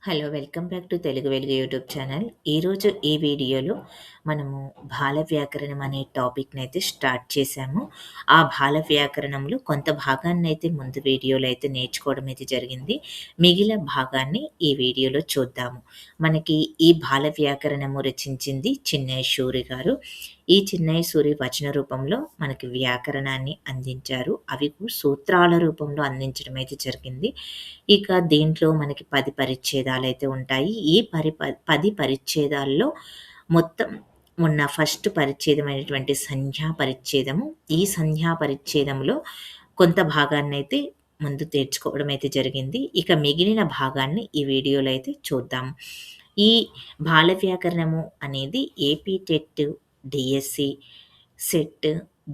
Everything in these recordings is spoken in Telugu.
Hello! Welcome back to Telugu వెలుగు యూట్యూబ్ ఛానల్. ఈరోజు ఈ వీడియోలో మనము బాల వ్యాకరణం అనే టాపిక్‌నైతే స్టార్ట్ చేశాము. ఆ బాల వ్యాకరణంలో కొంత భాగాన్నయితే ముందు వీడియోలో అయితే నేర్చుకోవడం అయితే జరిగింది. మిగిలిన భాగాన్ని ఈ వీడియోలో చూద్దాము. మనకి ఈ బాల వ్యాకరణము రచించింది చిన్నయ సూరి గారు. ఈ చిన్నయ సూరి వచన రూపంలో మనకి వ్యాకరణాన్ని అందించారు. అవి సూత్రాల రూపంలో అందించడం అయితే జరిగింది. ఇక దీంట్లో మనకి 10 పరిచ్ఛేదాలైతే ఉంటాయి. ఈ 10 పరిచ్ఛేదాల్లో మొత్తం ఉన్న ఫస్ట్ పరిచ్ఛేదమైనటువంటి సంజ్ఞా పరిచ్ఛేదము. ఈ సంజ్ఞా పరిచ్ఛేదంలో కొంత భాగాన్నయితే ముందు తెచ్చుకోవడం అయితే జరిగింది. ఇక మిగిలిన భాగాన్ని ఈ వీడియోలో అయితే చూద్దాం. ఈ బాల వ్యాకరణము అనేది AP TET, DSC, set,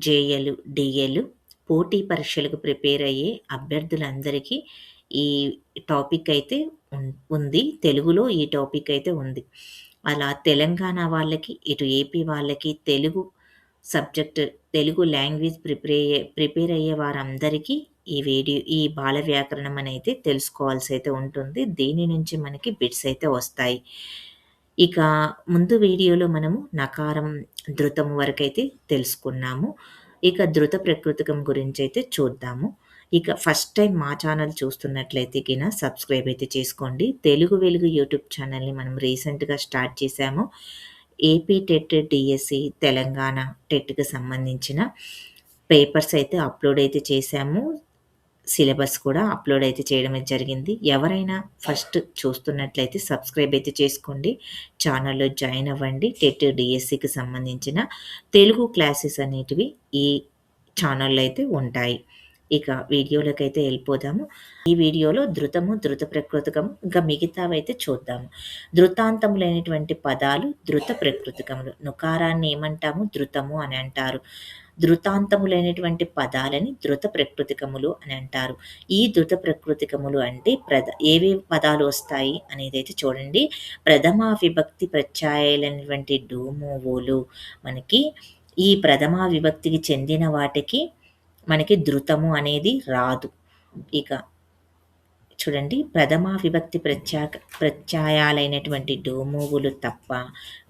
JL, DL పోటీ పరీక్షలకు ప్రిపేర్ అయ్యే అభ్యర్థులందరికీ ఈ టాపిక్ అయితే ఉంది. తెలుగులో ఈ టాపిక్ అయితే ఉంది. అలా తెలంగాణ వాళ్ళకి, ఇటు ఏపీ వాళ్ళకి Telugu subject, Telugu language prepare అయ్యే వారందరికీ ఈ బాల వ్యాకరణం అనైతే తెలుసుకోవాల్సయితే ఉంటుంది. దీని నుంచి మనకి బిట్స్ అయితే వస్తాయి. ఇక ముందు వీడియోలో మనము నకారం, ధృతం వరకైతే తెలుసుకున్నాము. ఇక ధృత ప్రకృతికం గురించైతే చూద్దాము. ఇక ఫస్ట్ టైం మా ఛానల్ చూస్తున్నట్లయితే సబ్స్క్రైబ్ అయితే చేసుకోండి. తెలుగు వెలుగు యూట్యూబ్ ఛానల్‌ని మనం రీసెంట్‌గా స్టార్ట్ చేశాము. ఏపీ టెట్, డీఎస్సీ, తెలంగాణ టెట్‌కి సంబంధించిన పేపర్స్ అయితే అప్‌లోడ్ అయితే చేశాము. సిలబస్ కూడా అప్‌లోడ్ అయితే చేయడం అయితే జరిగింది. ఎవరైనా ఫస్ట్ చూస్తున్నట్లయితే సబ్స్క్రైబ్ అయితే చేసుకోండి. ఛానల్‌లో జాయిన్ అవ్వండి. టెట్, డీఎస్సీకి సంబంధించిన తెలుగు క్లాసెస్ అనేటివి ఈ ఛానల్‌లో అయితే ఉంటాయి. ఇక వీడియోలోకైతే ఎళ్ళిపోదాము. ఈ వీడియోలో ధృతము, ధృత ప్రకృతికము ఇంకా మిగతావైతే చూద్దాము. ధృతాంతములైనటువంటి పదాలు ధృత ప్రకృతికములు. నుకారాన్ని ఏమంటాము? ధృతము అని అంటారు. ధృతాంతములైనటువంటి పదాలని ధృత ప్రకృతికములు అని అంటారు. ఈ ధృత ప్రకృతికములు అంటే ఏవేవి పదాలు వస్తాయి అనేదైతే చూడండి. ప్రథమ విభక్తి ప్రత్యయాలైనటువంటి డూము, ఓలు మనకి ఈ ప్రథమ విభక్తికి చెందిన వాటికి మనకి ధృతము అనేది రాదు. ఇక చూడండి, ప్రథమ విభక్తి ప్రత్యయాలైనటువంటి డోమోవులు తప్ప,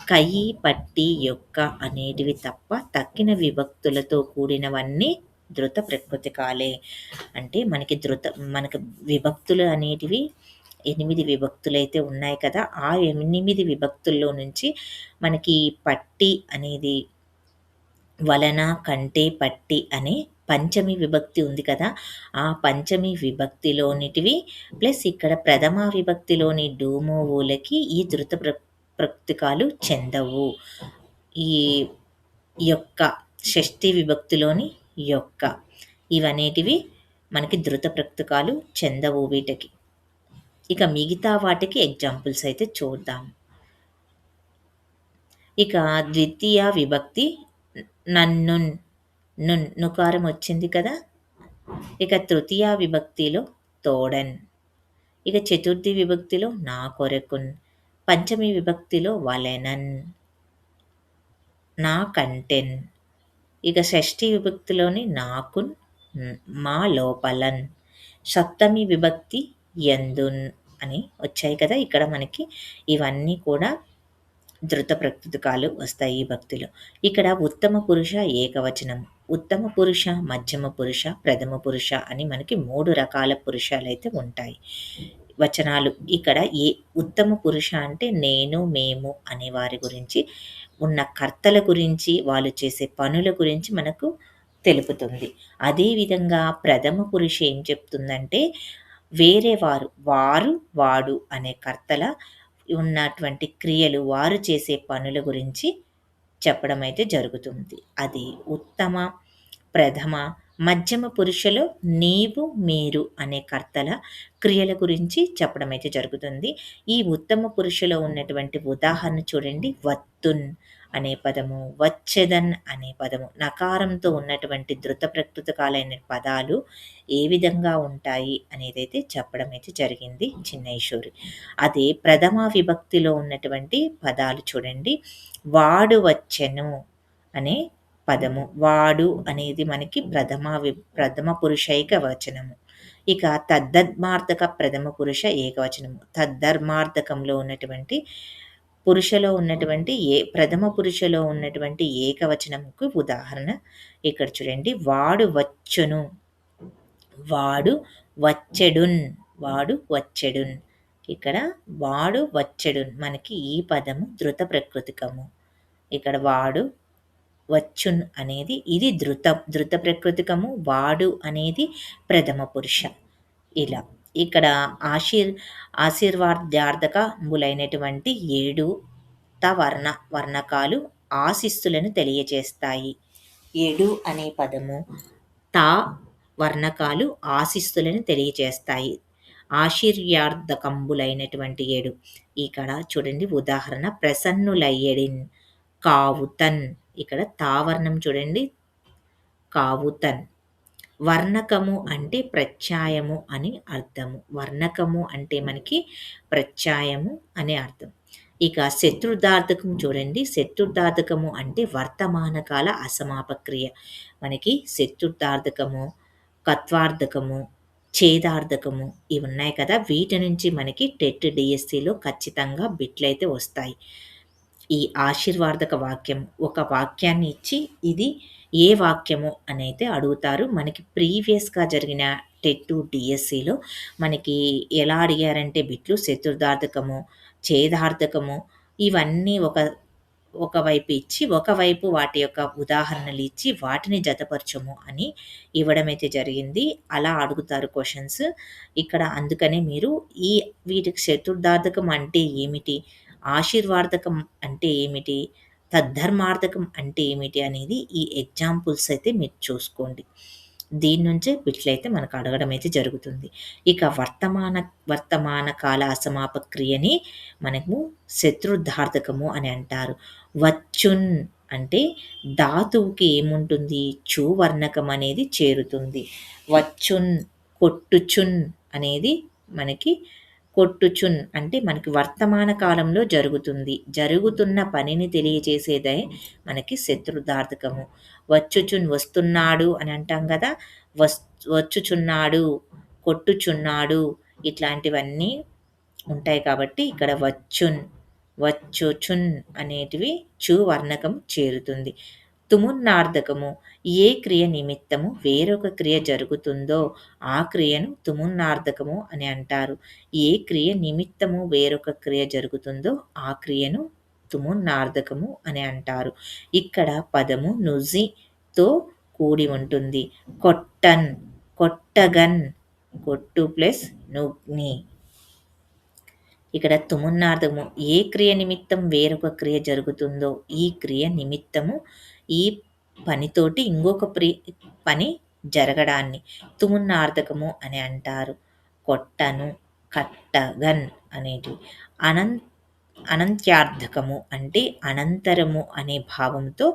కయి, పట్టి, యొక్క అనేటివి తప్ప తక్కిన విభక్తులతో కూడినవన్నీ ధృత ప్రకృతికాలే. అంటే మనకి విభక్తులు అనేటివి 8 విభక్తులైతే ఉన్నాయి కదా! ఆ 8 విభక్తుల్లో నుంచి మనకి పట్టి అనేది వలన, కంటే, పట్టి అనే పంచమి విభక్తి ఉంది కదా! ఆ పంచమి విభక్తిలోనిటివి ప్లస్ ఇక్కడ ప్రథమ విభక్తిలోని డూము, ఊలకి ఈ ధృత ప్రకృతికాలు చెందవు. ఈ యొక్క షష్ఠి విభక్తిలోని యొక్క ఇవనేటివి మనకి ధృత ప్రకృతికాలు చెందవు వీటికి. ఇక మిగతా వాటికి ఎగ్జాంపుల్స్ అయితే చూద్దాం. ఇక ద్వితీయ విభక్తి నన్నున్, నుకారం వచ్చింది కదా! ఇక తృతీయ విభక్తిలో తోడన్, ఇక చతుర్థి విభక్తిలో నా కొరకున్, పంచమి విభక్తిలో వలెనన్, నా కంటెన్, ఇక షష్ఠి విభక్తిలోని నాకున్, మా లోపలన్, సప్తమి విభక్తి యందున్ అని వచ్చాయి కదా! ఇక్కడ మనకి ఇవన్నీ కూడా ధృత ప్రకృతికాలు వస్తాయి ఈ భక్తిలో. ఇక్కడ ఉత్తమ పురుష ఏకవచనం, ఉత్తమ పురుష, మధ్యమ పురుష, ప్రథమ పురుష అని మనకి 3 రకాల పురుషాలైతే ఉంటాయి. వచనాలు ఇక్కడ ఉత్తమ పురుష అంటే నేను, మేము అనే వారి గురించి, ఉన్న కర్తల గురించి, వాళ్ళు చేసే పనుల గురించి మనకు తెలుపుతుంది. అదేవిధంగా ప్రథమ పురుష ఏం చెప్తుందంటే వేరే వారు, వారు, వాడు అనే కర్తల ఉన్నటువంటి క్రియలు, వారు చేసే పనుల గురించి చెప్పడం అయితే జరుగుతుంది. అది ఉత్తమ, ప్రథమ, మధ్యమ పురుషలో నీవు, మీరు అనే కర్తల క్రియల గురించి చెప్పడం అయితే జరుగుతుంది. ఈ ఉత్తమ పురుషలో ఉన్నటువంటి ఉదాహరణ చూడండి. వత్తున్ అనే పదము, వచ్చెదన్ అనే పదము, నకారంతో ఉన్నటువంటి ధృత ప్రకృతికాలైన పదాలు ఏ విధంగా ఉంటాయి అనేదైతే చెప్పడం అయితే జరిగింది చిన్నైశ్వరి. అదే ప్రథమ విభక్తిలో ఉన్నటువంటి పదాలు చూడండి. వాడు వచ్చెను అనే పదము, వాడు అనేది మనకి ప్రథమ పురుషైక వచనము. ఇక తద్ధర్మార్థక ప్రథమ పురుష ఏకవచనము. తద్ధర్మార్థకంలో ఉన్నటువంటి పురుషలో ఉన్నటువంటి ప్రథమ పురుషలో ఉన్నటువంటి ఏకవచనంకు ఉదాహరణ ఇక్కడ చూడండి. వాడు వచ్చును, వాడు వచ్చెడున్, వాడు వచ్చెడున్. ఇక్కడ వాడు వచ్చెడున్ మనకి ఈ పదము ధృత ప్రకృతికము. ఇక్కడ వాడు వచ్చున్ అనేది ఇది ధృత ప్రకృతికము, వాడు అనేది ప్రథమ పురుష. ఇలా ఇక్కడ ఆశీర్వాదార్థకములైనటువంటి 7 వర్ణకాలు ఆశీస్సులను తెలియజేస్తాయి. 7 అనే పదము తా వర్ణకాలు ఆశీస్సులను తెలియజేస్తాయి. ఆశీర్వాదకంబులైనటువంటి 7. ఇక్కడ చూడండి ఉదాహరణ ప్రసన్నులయ్యడిన్, కావుతన్. ఇక్కడ తావర్ణం చూడండి, కావుతన్. వర్ణకము అంటే ప్రత్యయము అని అర్థము. వర్ణకము అంటే మనకి ప్రత్యయము అనే అర్థం. ఇక శత్రుదార్థకం చూడండి. శత్రుదార్థకము అంటే వర్తమాన కాల అసమాపక్రియ. మనకి శత్రుదార్థకము, కత్వార్థకము, ఛేదార్థకము ఇవి ఉన్నాయి కదా. వీటి నుంచి మనకి టెట్ డిఎస్సిలో ఖచ్చితంగా బిట్లయితే వస్తాయి. ఈ ఆశీర్వాదక వాక్యం ఒక వాక్యాన్ని ఇచ్చి ఇది ఏ వాక్యము అని అయితే అడుగుతారు. మనకి ప్రీవియస్గా జరిగిన టెట్ డిఎస్సిలో మనకి ఎలా అడిగారంటే బిట్లు శత్రుదార్థకము, ఛేదార్థకము ఇవన్నీ ఒకవైపు ఇచ్చి ఒకవైపు వాటి యొక్క ఉదాహరణలు ఇచ్చి వాటిని జతపరచము అని ఇవ్వడం అయితే జరిగింది. అలా అడుగుతారు క్వశ్చన్స్ ఇక్కడ. అందుకనే మీరు వీటికి శత్రుదార్థకం అంటే ఏమిటి, ఆశీర్వాదకం అంటే ఏమిటి, తద్ధర్మార్థకం అంటే ఏమిటి అనేది ఈ ఎగ్జాంపుల్స్ అయితే మీరు చూసుకోండి. దీని నుంచే బిట్లయితే మనకు అడగడం అయితే జరుగుతుంది. ఇక వర్తమాన కాల అసమాపక్రియని మనము శత్రుదార్థకము అని అంటారు. వచ్చున్ అంటే ధాతువుకి ఏముంటుంది, చూ వర్ణకం అనేది చేరుతుంది. వచ్చున్, కొట్టుచున్ అనేది మనకి కొట్టుచున్ అంటే మనకి వర్తమాన కాలంలో జరుగుతుంది. జరుగుతున్న పనిని తెలియజేసేదే మనకి శత్రుదార్థకము. వచ్చుచున్ వస్తున్నాడు అని అంటాం కదా. వచ్చుచున్నాడు, కొట్టుచున్నాడు ఇట్లాంటివన్నీ ఉంటాయి కాబట్టి ఇక్కడ వచ్చుచున్ అనేటివి చు వర్ణకం చేరుతుంది. తుమున్నార్థకము ఏ క్రియ నిమిత్తము వేరొక క్రియ జరుగుతుందో ఆ క్రియను తుమున్నార్థకము అని అంటారు. ఏ క్రియ నిమిత్తము వేరొక క్రియ జరుగుతుందో ఆ క్రియను తుమున్నార్థకము అని అంటారు. ఇక్కడ పదము నుజితో కూడి ఉంటుంది. కొట్టన్, కొట్టగన్, కొట్టు ప్లస్ నుగ్ని. ఇక్కడ తుమున్నార్థము ఏ క్రియ నిమిత్తం వేరొక క్రియ జరుగుతుందో ఈ క్రియ నిమిత్తము ఈ పనితోటి ఇంకొక పని జరగడాన్ని తుమున్నార్థకము అని అంటారు. కొట్టను, కట్టగన్ అనేటివి. అనంత్యార్థకము అంటే అనంతరము అనే భావంతో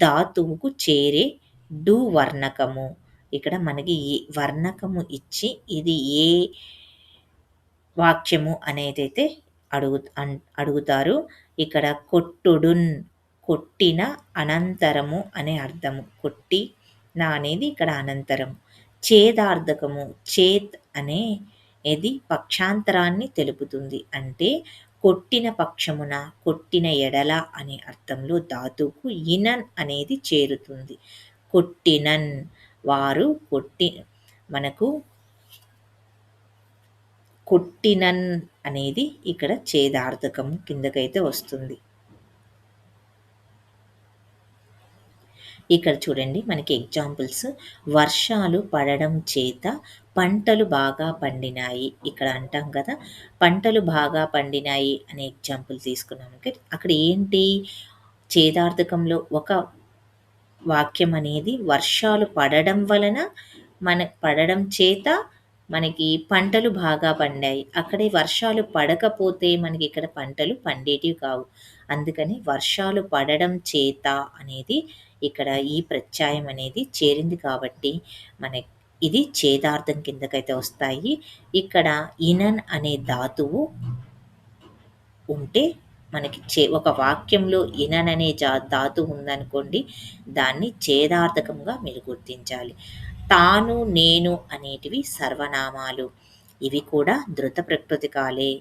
ధాతువుకు చేరే డు వర్ణకము. ఇక్కడ మనకి ఈ వర్ణకము ఇచ్చి ఇది ఏ వాక్యము అనేదైతే అడుగుతారు. ఇక్కడ కొట్టుడున్, కొట్టిన అనంతరము అనే అర్థము. కొట్టిన అనేది ఇక్కడ అనంతరము. ఛేదార్థకము, చేత్ అనే ఇది పక్షాంతరాన్ని తెలుపుతుంది. అంటే కొట్టిన పక్షమున, కొట్టిన ఎడల అనే అర్థంలో ధాతువుకు ఇనన్ అనేది చేరుతుంది. కొట్టినన్ వారు మనకు కొట్టినన్ అనేది ఇక్కడ ఛేదార్థకము కిందకైతే వస్తుంది. ఇక్కడ చూడండి మనకి ఎగ్జాంపుల్స్. వర్షాలు పడడం చేత పంటలు బాగా పండినాయి. ఇక్కడ అంటాం కదా పంటలు బాగా పండినాయి అనే ఎగ్జాంపుల్ తీసుకున్నాం. అక్కడ ఏంటి ఛేదార్థకంలో ఒక వాక్యం అనేది వర్షాలు పడడం వలన పడడం చేత మనకి పంటలు బాగా పండాయి. అక్కడే వర్షాలు పడకపోతే మనకి ఇక్కడ పంటలు పండేటివి కావు. అందుకని వర్షాలు పడడం చేత అనేది ఇక్కడ ఈ ప్రత్యయం అనేది చేరింది కాబట్టి ఇది ఛేదార్థం కిందకైతే వస్తాయి. ఇక్కడ ఇనన్ అనే ధాతువు ఉంటే మనకి ఒక వాక్యంలో ఇనన్ అనే ధాతువు ఉందనుకోండి దాన్ని ఛేదార్థకంగా మీరు గుర్తించాలి. తాను, నేను అనేటివి సర్వనామాలు. ఇవి కూడా ధృత ప్రకృతికాలే.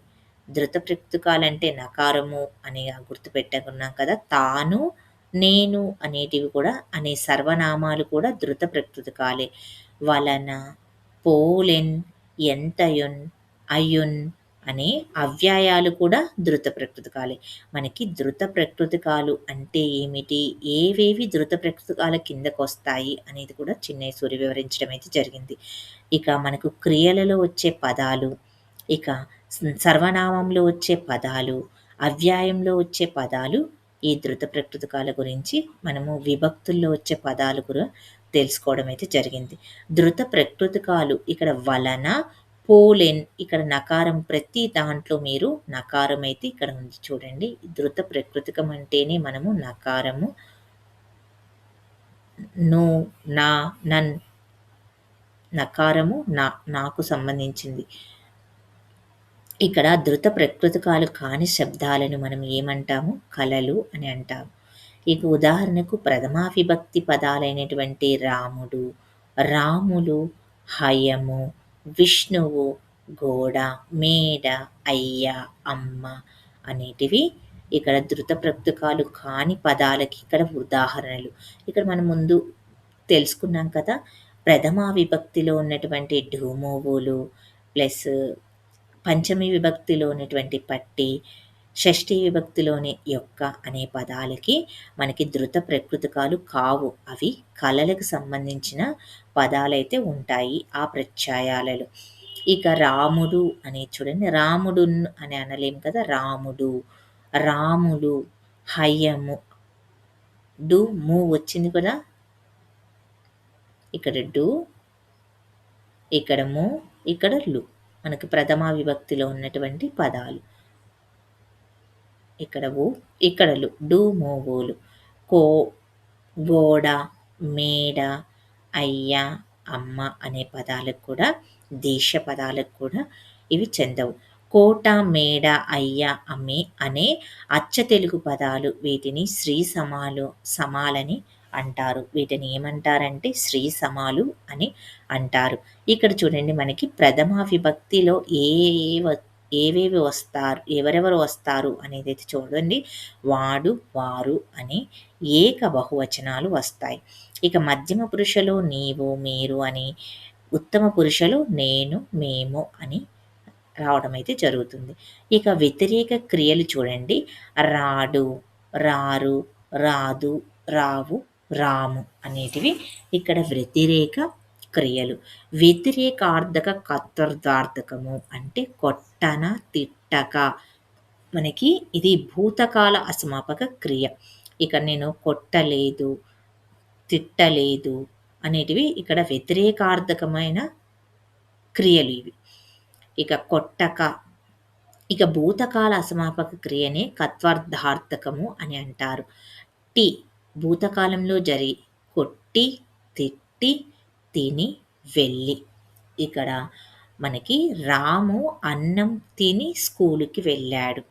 ధృత ప్రకృతికాలంటే నకారము అని గుర్తుపెట్టుకున్నాం కదా! తాను, నేను అనేటివి కూడా అనే సర్వనామాలు కూడా ధృత ప్రకృతికాలే. వలన, పోలెన్, ఎంతయున్, అయున్ అనే అవ్యయాలు కూడా ధృత ప్రకృతికాలే. మనకి ధృత ప్రకృతికాలు అంటే ఏమిటి? ఏవేవి ధృత ప్రకృతికాల కిందకొస్తాయి అనేది కూడా చిన్నయ్య సూరి వివరించడం అయితే జరిగింది. ఇక మనకు క్రియలలో వచ్చే పదాలు, ఇక సర్వనామంలో వచ్చే పదాలు, అవ్యయంలో వచ్చే పదాలు ఈ ధృత ప్రకృతికాల గురించి మనము విభక్తుల్లో వచ్చే పదాలు కూడా తెలుసుకోవడం అయితే జరిగింది. ధృత ప్రకృతికాలు ఇక్కడ వలన, పోలెన్ ఇక్కడ నకారం ప్రతి దాంట్లో మీరు నకారం అయితే ఇక్కడ ఉంది చూడండి. ధృత ప్రకృతికం అంటేనే మనము నకారము ను, నా, నన్ నకారము నాకు సంబంధించింది. ఇక్కడ ధృత ప్రకృతికాలు కాని శబ్దాలను మనం ఏమంటాము? కలలు అని అంటాము. ఇక ఉదాహరణకు ప్రథమా విభక్తి పదాలైనటువంటి రాముడు, రాములు, హయము, విష్ణువు, గోడ, మేడ, అయ్య, అమ్మ అనేటివి ఇక్కడ ధృత ప్రకృతికాలు కాని పదాలకి ఇక్కడ ఉదాహరణలు. ఇక్కడ మనం ముందు తెలుసుకున్నాం కదా! ప్రథమా విభక్తిలో ఉన్నటువంటి ఢూమోవులు ప్లస్ పంచమి విభక్తిలో ఉన్నటువంటి పట్టి, షష్ఠీ విభక్తిలోని యొక్క అనే పదాలకి మనకి ధృత ప్రకృతికాలు కావు. అవి కళలకు సంబంధించిన పదాలైతే ఉంటాయి ఆ ప్రత్యయాలలో. ఇక రాముడు అని చూడండి. రాముడున్ అని అనలేం కదా! రాముడు, రాములు, హయము, డు, ము వచ్చింది కదా! ఇక్కడ డు, ఇక్కడ ము, ఇక్కడ లు. మనకు ప్రథమా విభక్తిలో ఉన్నటువంటి పదాలు. ఇక్కడ ఊ, ఇక్కడ లు. డు, మో, ఓలు. కో, గోడ, మేడ, అయ్య, అమ్మ అనే పదాలకు కూడా దేశ పదాలకు కూడా ఇవి చెందవు. కోట, మేడ, అయ్య, అమ్మే అనే అచ్చ తెలుగు పదాలు వీటిని శ్రీ సమాలని అంటారు. వీటిని ఏమంటారంటే శ్రీ సమాలు అని అంటారు. ఇక్కడ చూడండి మనకి ప్రథమా విభక్తిలో ఏవేవి వస్తారు, ఎవరెవరు వస్తారు అనేది అయితే చూడండి. వాడు, వారు అని ఏక బహువచనాలు వస్తాయి. ఇక మధ్యమ పురుషలో నీవు, మీరు అని, ఉత్తమ పురుషలో నేను, మేము అని రావడం అయితే జరుగుతుంది. ఇక వ్యతిరేక క్రియలు చూడండి. రాడు, రారు, రాదు, రావు, రాము అనేటివి ఇక్కడ వ్యతిరేక క్రియలు. వ్యతిరేకార్థక కర్తృత్వార్థకము అంటే కొట్టన, తిట్టక. మనకి ఇది భూతకాల అసమాపక క్రియ. ఇక నేను కొట్టలేదు, తిట్టలేదు అనేటివి ఇక్కడ వ్యతిరేకార్థకమైన క్రియలు ఇవి. ఇక కొట్టక, ఇక భూతకాల అసమాపక క్రియనే కత్వార్థార్థకము అని అంటారు. టి భూతకాలంలో కొట్టి, తిట్టి, తిని, వెళ్ళి. ఇక్కడ మనకి రాము అన్నం తిని స్కూలుకి వెళ్ళాడు.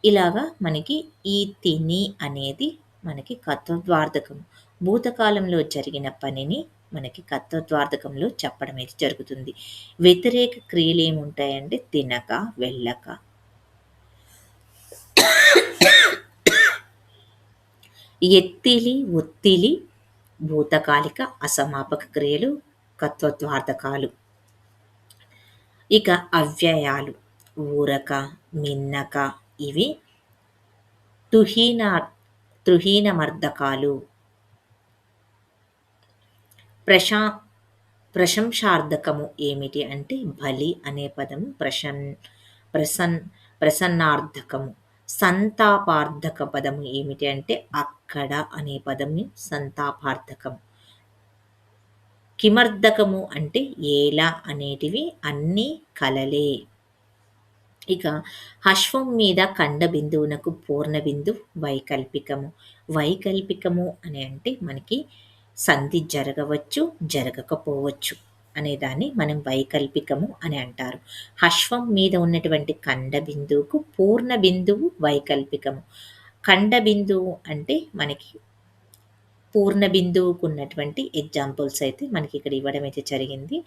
ఇలాగా మనకి ఈ తిని అనేది మనకి కర్తృత్వార్థకం. భూతకాలంలో జరిగిన పనిని మనకి కర్తృత్వార్థకంలో చెప్పడం అయితే జరుగుతుంది. వ్యతిరేక క్రియలు ఏముంటాయంటే తినక, వెళ్ళక. ఎత్తిలి, ఒత్తిలి భూతకాలిక అసమాపక క్రియలు, కర్తృత్వార్థకాలు. ఇక అవ్యయాలు ఊరక, మిన్నక ఇవి తృహీనమర్ధకాలు. ప్రశంసార్థకము ఏమిటి అంటే బలి అనే పదము ప్రసన్నార్థకము. సంతాపార్థక పదము ఏమిటి అంటే అక్కడ అనే పదము సంతాపార్థకం. కిమర్థకము అంటే ఎలా అనేటివి అన్ని కలలే. ఇక హశ్వం మీద ఖండ బిందువునకు పూర్ణ బిందు వైకల్పికము. వైకల్పికము అని అంటే మనకి సంధి జరగవచ్చు, జరగకపోవచ్చు అనేదాన్ని మనం వైకల్పికము అని అంటారు. హశ్వం మీద ఉన్నటువంటి ఖండ బిందువుకు పూర్ణ బిందువు వైకల్పికము. ఖండ బిందువు అంటే మనకి పూర్ణ బిందువుకున్నటువంటి ఎగ్జాంపుల్స్ అయితే మనకి ఇక్కడ ఇవ్వడం అయితే జరిగింది.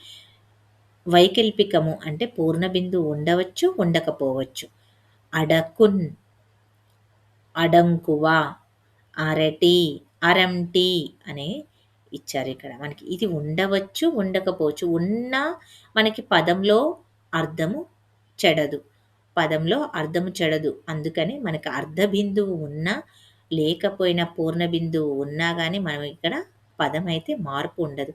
వైకల్పికము అంటే పూర్ణ బిందువు ఉండవచ్చు, ఉండకపోవచ్చు. అడకున్, అడంకువ, అరటి, అరంటి అనే ఇచ్చారిక్కడ. మనకి ఇది ఉండవచ్చు, ఉండకపోవచ్చు. ఉన్నా మనకి పదంలో అర్థము చెడదు. పదంలో అర్థము చెడదు. అందుకని మనకు అర్ధ బిందువు ఉన్నా, లేకపోయినా పూర్ణ బిందువు ఉన్నా గానీ మనం ఇక్కడ పదమైతే మార్పు ఉండదు.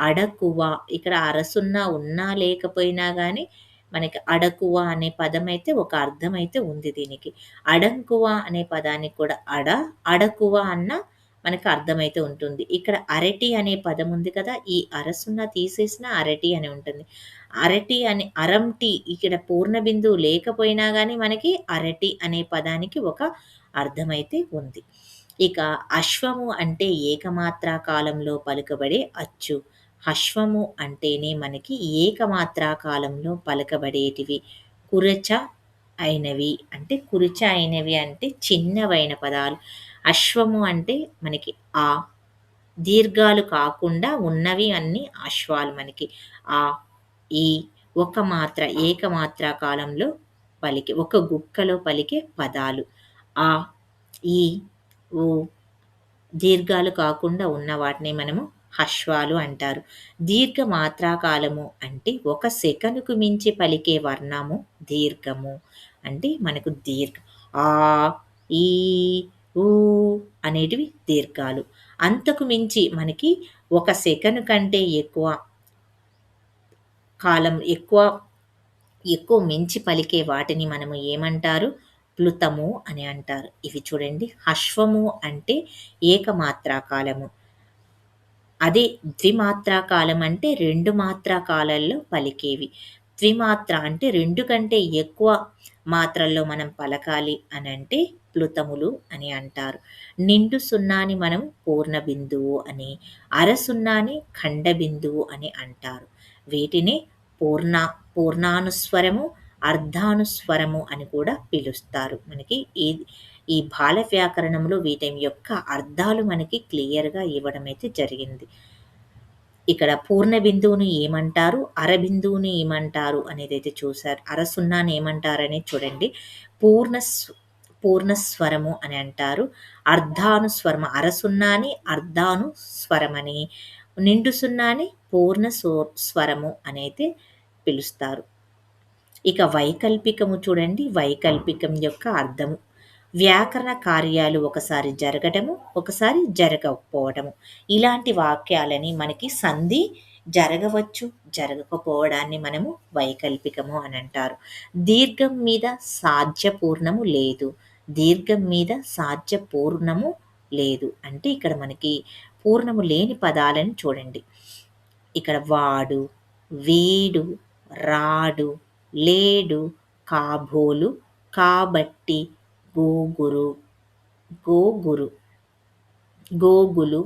అడకువ ఇక్కడ అరసున్న ఉన్నా లేకపోయినా గానీ మనకి అడకువ అనే పదమైతే ఒక అర్థమైతే ఉంది దీనికి. అడంకువ అనే పదానికి కూడా అడకువ అన్న మనకు అర్థమైతే ఉంటుంది. ఇక్కడ అరటి అనే పదం ఉంది కదా! ఈ అరసున్న తీసేసినా అరటి అని ఉంటుంది. అరటి అని అరంటి ఇక్కడ పూర్ణ బిందువు లేకపోయినా గానీ మనకి అరటి అనే పదానికి ఒక అర్థమైతే ఉంది. ఇక అశ్వము అంటే ఏకమాత్రా కాలంలో పలుకబడే అచ్చు. అశ్వము అంటేనే మనకి ఏకమాత్రా కాలంలో పలకబడేటివి. కురచ అయినవి అంటే కురచ అయినవి అంటే చిన్నవైన పదాలు. అశ్వము అంటే మనకి ఆ దీర్ఘాలు కాకుండా ఉన్నవి అన్నీ అశ్వాలు మనకి. ఆ, ఈ ఒక మాత్ర ఏకమాత్రా కాలంలో పలికే ఒక గుక్కలో పలికే పదాలు. ఆ, ఈ, ఊ దీర్ఘాలు కాకుండా ఉన్న వాటిని మనము హశ్వాలు అంటారు. దీర్ఘ మాత్రాకాలము అంటే ఒక సెకనుకు మించి పలికే వర్ణము దీర్ఘము. అంటే మనకు ఆ, ఈ, ఊ అనేటివి దీర్ఘాలు. అంతకు మించి మనకి ఒక సెకను కంటే ఎక్కువ కాలం ఎక్కువ మించి పలికే వాటిని మనము ఏమంటారు? ప్లుతము అని అంటారు. ఇవి చూడండి. హశ్వము అంటే ఏకమాత్రా కాలము. అదే ద్విమాత్రా కాలం అంటే 2 మాత్రా కాలాల్లో పలికేవి. ద్విమాత్ర అంటే 2 కంటే ఎక్కువ మాత్రల్లో మనం పలకాలి అనంటే ప్లుతములు అని అంటారు. నిండు సున్నాని మనం పూర్ణ బిందువు అని, అర సున్నాని ఖండ బిందువు అని అంటారు. వీటిని పూర్ణ పూర్ణానుస్వరము, అర్ధానుస్వరము అని కూడా పిలుస్తారు. మనకి ఈ బాల వ్యాకరణంలో వీటి యొక్క అర్థాలు మనకి క్లియర్‌గా ఇవ్వడం అయితే జరిగింది. ఇక్కడ పూర్ణ బిందువుని ఏమంటారు? అర బిందువుని ఏమంటారు? అనేదైతే చూసారు. అర సున్నాని ఏమంటారనేది చూడండి. పూర్ణస్వరము అని అంటారు. అర్ధానుస్వరము అర సున్నాని అర్ధానుస్వరమని, నిండు సున్నాని పూర్ణ స్వరము అనైతే పిలుస్తారు. ఇక వైకల్పికము చూడండి. వైకల్పికం యొక్క అర్థము. వ్యాకరణ కార్యాలు ఒకసారి జరగటము, ఒకసారి జరగకపోవటము. ఇలాంటి వాక్యాలని మనకి సంధి జరగవచ్చు, జరగకపోవడాన్ని మనము వైకల్పికము అని అంటారు. దీర్ఘం మీద సాధ్యపూర్ణము లేదు. దీర్ఘం మీద సాధ్యపూర్ణము లేదు. అంటే ఇక్కడ మనకి పూర్ణము లేని పదాలను చూడండి. ఇక్కడ వాడు, వీడు, రాడు, లేడు, కాబోలు, కాబట్టి, గోగురు, గోగురు, గోగులు,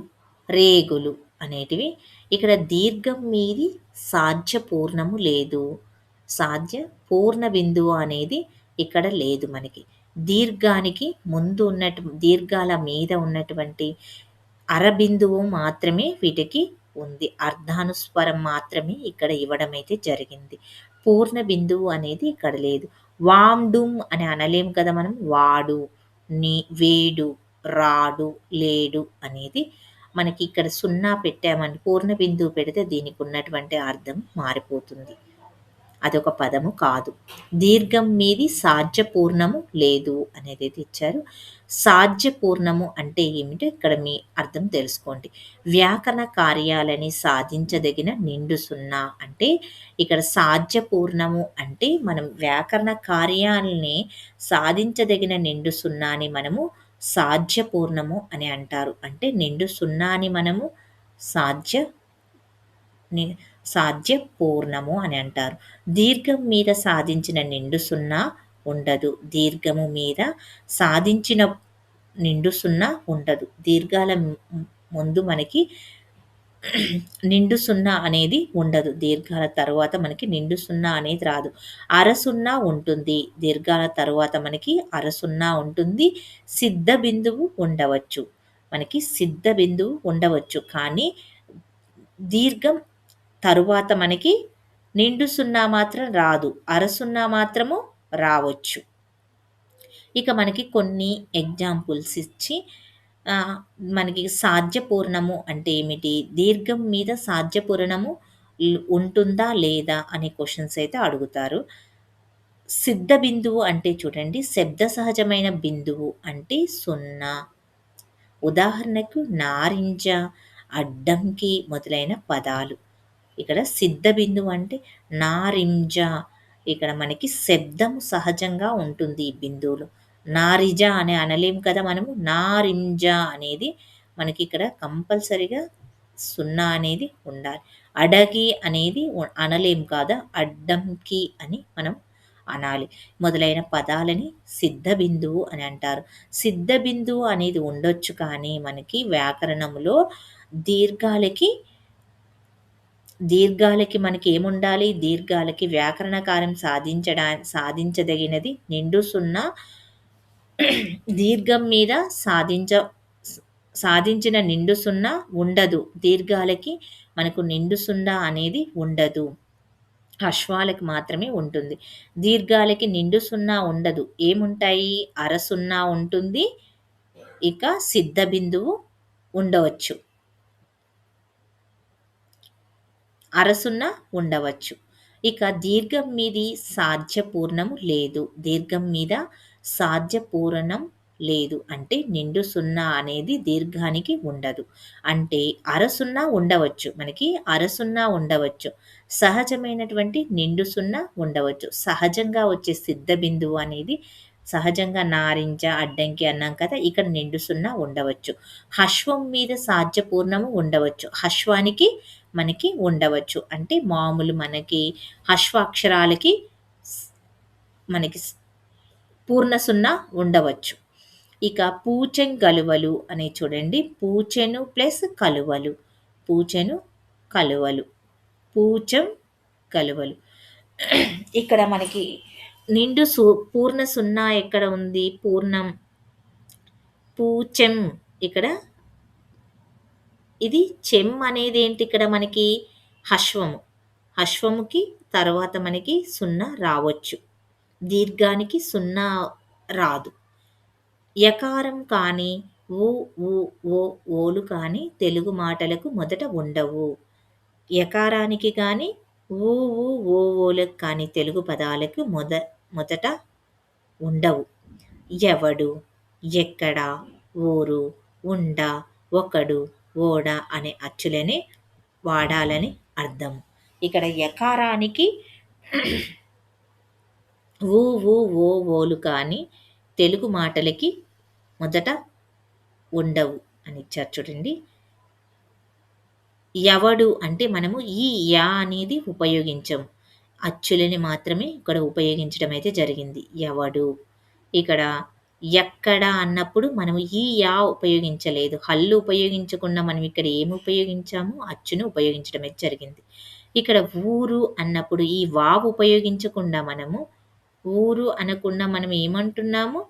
రేగులు అనేటివి. ఇక్కడ దీర్ఘం మీది సాధ్య పూర్ణము లేదు. సాధ్య పూర్ణ బిందువు అనేది ఇక్కడ లేదు మనకి. దీర్ఘానికి ముందు దీర్ఘాల మీద ఉన్నటువంటి అరబిందువు మాత్రమే వీటికి ఉంది. అర్ధానుస్వరం మాత్రమే ఇక్కడ ఇవ్వడం అయితే జరిగింది. పూర్ణ బిందువు అనేది ఇక్కడ లేదు. వాండుం అని అనలేము కదా మనం. వాడు, వేడు, రాడు, లేడు అనేది మనకి ఇక్కడ సున్నా పెట్టామని పూర్ణ బిందువు పెడితే దీనికి ఉన్నటువంటి అర్థం మారిపోతుంది. అదొక పదము కాదు. దీర్ఘం మీది సాధ్యపూర్ణము లేదు అనేది ఇచ్చారు. సాధ్యపూర్ణము అంటే ఏమిటో ఇక్కడ మీ అర్థం తెలుసుకోండి. వ్యాకరణ కార్యాలని సాధించదగిన నిండు సున్నా అంటే ఇక్కడ సాధ్యపూర్ణము అంటే మనం వ్యాకరణ కార్యాలని సాధించదగిన నిండు సున్నాని మనము సాధ్యపూర్ణము అని అంటారు. అంటే నిండు సున్నాని మనము సాధ్యపూర్ణము అని అంటారు. దీర్ఘం మీద సాధించిన నిండు సున్నా ఉండదు. దీర్ఘము మీద సాధించిన నిండు సున్నా ఉండదు. దీర్ఘాల ముందు మనకి నిండు సున్నా అనేది ఉండదు. దీర్ఘాల తరువాత మనకి నిండు సున్నా అనేది రాదు. అర సున్నా ఉంటుంది. దీర్ఘాల తరువాత మనకి అర సున్నా ఉంటుంది. సిద్ధ బిందువు ఉండవచ్చు. మనకి సిద్ధ బిందువు ఉండవచ్చు. కానీ దీర్ఘం తరువాత మనకి నిండు సున్నా మాత్రం రాదు. అర సున్నా మాత్రము రావచ్చు. ఇక మనకి కొన్ని ఎగ్జాంపుల్స్ ఇచ్చి ఆహ్, మనకి సాధ్యపూర్ణము అంటే ఏమిటి? దీర్ఘం మీద సాధ్యపూరణము ఉంటుందా? లేదా? అనే క్వెషన్స్ అయితే అడుగుతారు. సిద్ధ బిందువు అంటే చూడండి, శబ్ద సహజమైన బిందువు అంటే 0. ఉదాహరణకు నారింజ, అడ్డంకి మొదలైన పదాలు. ఇక్కడ సిద్ధ బిందువు అంటే నారింజ. ఇక్కడ మనకి శబ్దం సహజంగా ఉంటుంది ఈ బిందువులో. నారిజ అని అనలేం కదా మనము. నారింజ అనేది మనకి ఇక్కడ కంపల్సరీగా 0 అనేది ఉండాలి. అడగి అనేది అనలేం కదా! అడ్డంకి అని మనం అనాలి. మొదలైన పదాలని సిద్ధ బిందువు అని అంటారు. సిద్ధ బిందువు అనేది ఉండొచ్చు కానీ మనకి వ్యాకరణంలో దీర్ఘాలకి దీర్ఘాలకి మనకేముండాలి? దీర్ఘాలకి వ్యాకరణకారం సాధించదగినది నిండు సున్నా. దీర్ఘం మీద సాధించ సాధించిన నిండు సున్నా ఉండదు. దీర్ఘాలకి మనకు నిండు సున్నా అనేది ఉండదు. హ్రస్వాలకి మాత్రమే ఉంటుంది. దీర్ఘాలకి నిండు సున్నా ఉండదు. ఏముంటాయి? అర సున్నా ఉంటుంది. ఇక సిద్ధ బిందువు ఉండవచ్చు. అరసున్న ఉండవచ్చు. ఇక దీర్ఘం మీది సాధ్యపూర్ణము లేదు. దీర్ఘం మీద సాధ్యపూరణం లేదు. అంటే నిండు సున్నా అనేది దీర్ఘానికి ఉండదు. అంటే అరసున్నా ఉండవచ్చు. మనకి అరసున్నా ఉండవచ్చు. సహజమైనటువంటి నిండు సున్నా ఉండవచ్చు. సహజంగా వచ్చే సిద్ధ బిందువు అనేది సహజంగా నారింజ, అడ్డంకి అన్నాం కదా! ఇక్కడ నిండు సున్నా ఉండవచ్చు. హశ్వం మీద సాధ్యపూర్ణము ఉండవచ్చు. హశ్వానికి మనకి ఉండవచ్చు. అంటే మామూలు మనకి హశ్వాక్షరాలకి స్ మనకి పూర్ణ సున్నా ఉండవచ్చు. ఇక పూచెం కలువలు అని చూడండి. పూచెను ప్లస్ కలువలు. పూచెను కలువలు. పూచం కలువలు. ఇక్కడ మనకి నిండు పూర్ణ సున్నా ఎక్కడ ఉంది? పూర్ణం పూచెం ఇక్కడ ఇది చెం అనేదేంటి ఇక్కడ మనకి? హశ్వము. హశ్వముకి తర్వాత మనకి సున్నా రావచ్చు. దీర్ఘానికి సున్నా రాదు. యకారం కానీ, ఉ, ఊ, ఓ, ఓలు కానీ తెలుగు మాటలకు మొదట ఉండవు. యకారానికి కానీ, ఊ, ఊ, ఓ, ఓలకు కానీ తెలుగు పదాలకు మొదట ఉండవు. ఎవడు, ఎక్కడ, ఊరు, ఉండ, ఒకడు, ఓడ అనే అచ్చులని వాడాలని అర్థం. ఇక్కడ యకారానికి ఊ, ఊ, ఓ, ఓలు కానీ తెలుగు మాటలకి మొదట ఉండవు అని ఇచ్చారు చూడండి. ఎవడు అంటే మనము ఈ యా అనేది ఉపయోగించం. అచ్చులని మాత్రమే ఇక్కడ ఉపయోగించడం అయితే జరిగింది. ఎవడు. ఇక్కడ ఎక్కడ అన్నప్పుడు మనము ఈ యా ఉపయోగించలేదు. హల్లు ఉపయోగించకుండా మనం ఇక్కడ ఏమి ఉపయోగించాము? అచ్చును ఉపయోగించడం అయితే జరిగింది. ఇక్కడ ఊరు అన్నప్పుడు ఈ వావ్ ఉపయోగించకుండా మనము ఊరు అనకుండా మనం ఏమంటున్నాము?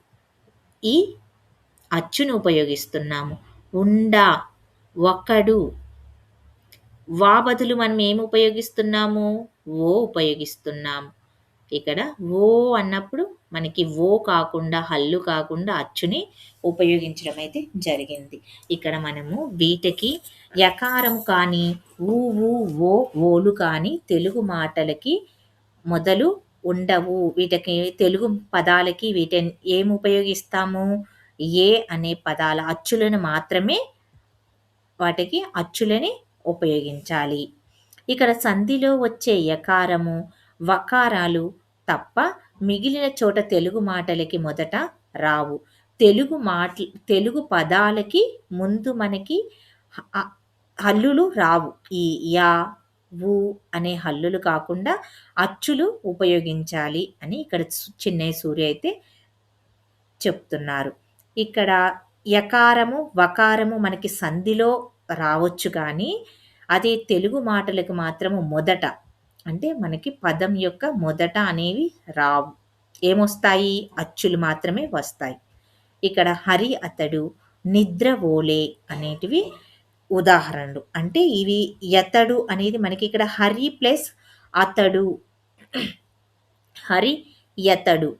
ఈ అచ్చును ఉపయోగిస్తున్నాము. ఉండ, ఒకడు. వా బదులు మనం ఏమి ఉపయోగిస్తున్నాము? ఓ ఉపయోగిస్తున్నాము. ఇక్కడ ఓ అన్నప్పుడు మనకి ఓ కాకుండా, హల్లు కాకుండా అచ్చుని ఉపయోగించడం అయితే జరిగింది. ఇక్కడ మనము వీటికి యకారం కానీ, ఊ, ఊ, ఓ, ఓలు కానీ తెలుగు మాటలకి మొదలు ఉండవు. వీటికి తెలుగు పదాలకి వీటిని ఏమి ఉపయోగిస్తాము? ఏ అనే పదాల అచ్చులను మాత్రమే వాటికి అచ్చులని ఉపయోగించాలి. ఇక్కడ సంధిలో వచ్చే యకారము, వకారాలు తప్ప మిగిలిన చోట తెలుగు మాటలకి మొదట రావు. తెలుగు పదాలకి ముందు మనకి హల్లులు రావు. ఈ యా, ఊ అనే హల్లులు కాకుండా అచ్చులు ఉపయోగించాలి అని ఇక్కడ చిన్నయ్య సూర్య అయితే చెప్తున్నారు. ఇక్కడ యకారము, వకారము మనకి సంధిలో రావచ్చు కానీ, అదే తెలుగు మాటలకు మాత్రము మొదట అంటే మనకి పదం యొక్క మొదట అనేవి రావు. ఏమొస్తాయి? అచ్చులు మాత్రమే వస్తాయి. ఇక్కడ హరి అతడు, నిద్రవోలే అనేటివి ఉదాహరణలు. అంటే ఇవి యతడు అనేది మనకి ఇక్కడ హరి ప్లస్ అతడు, హరి, యతడు.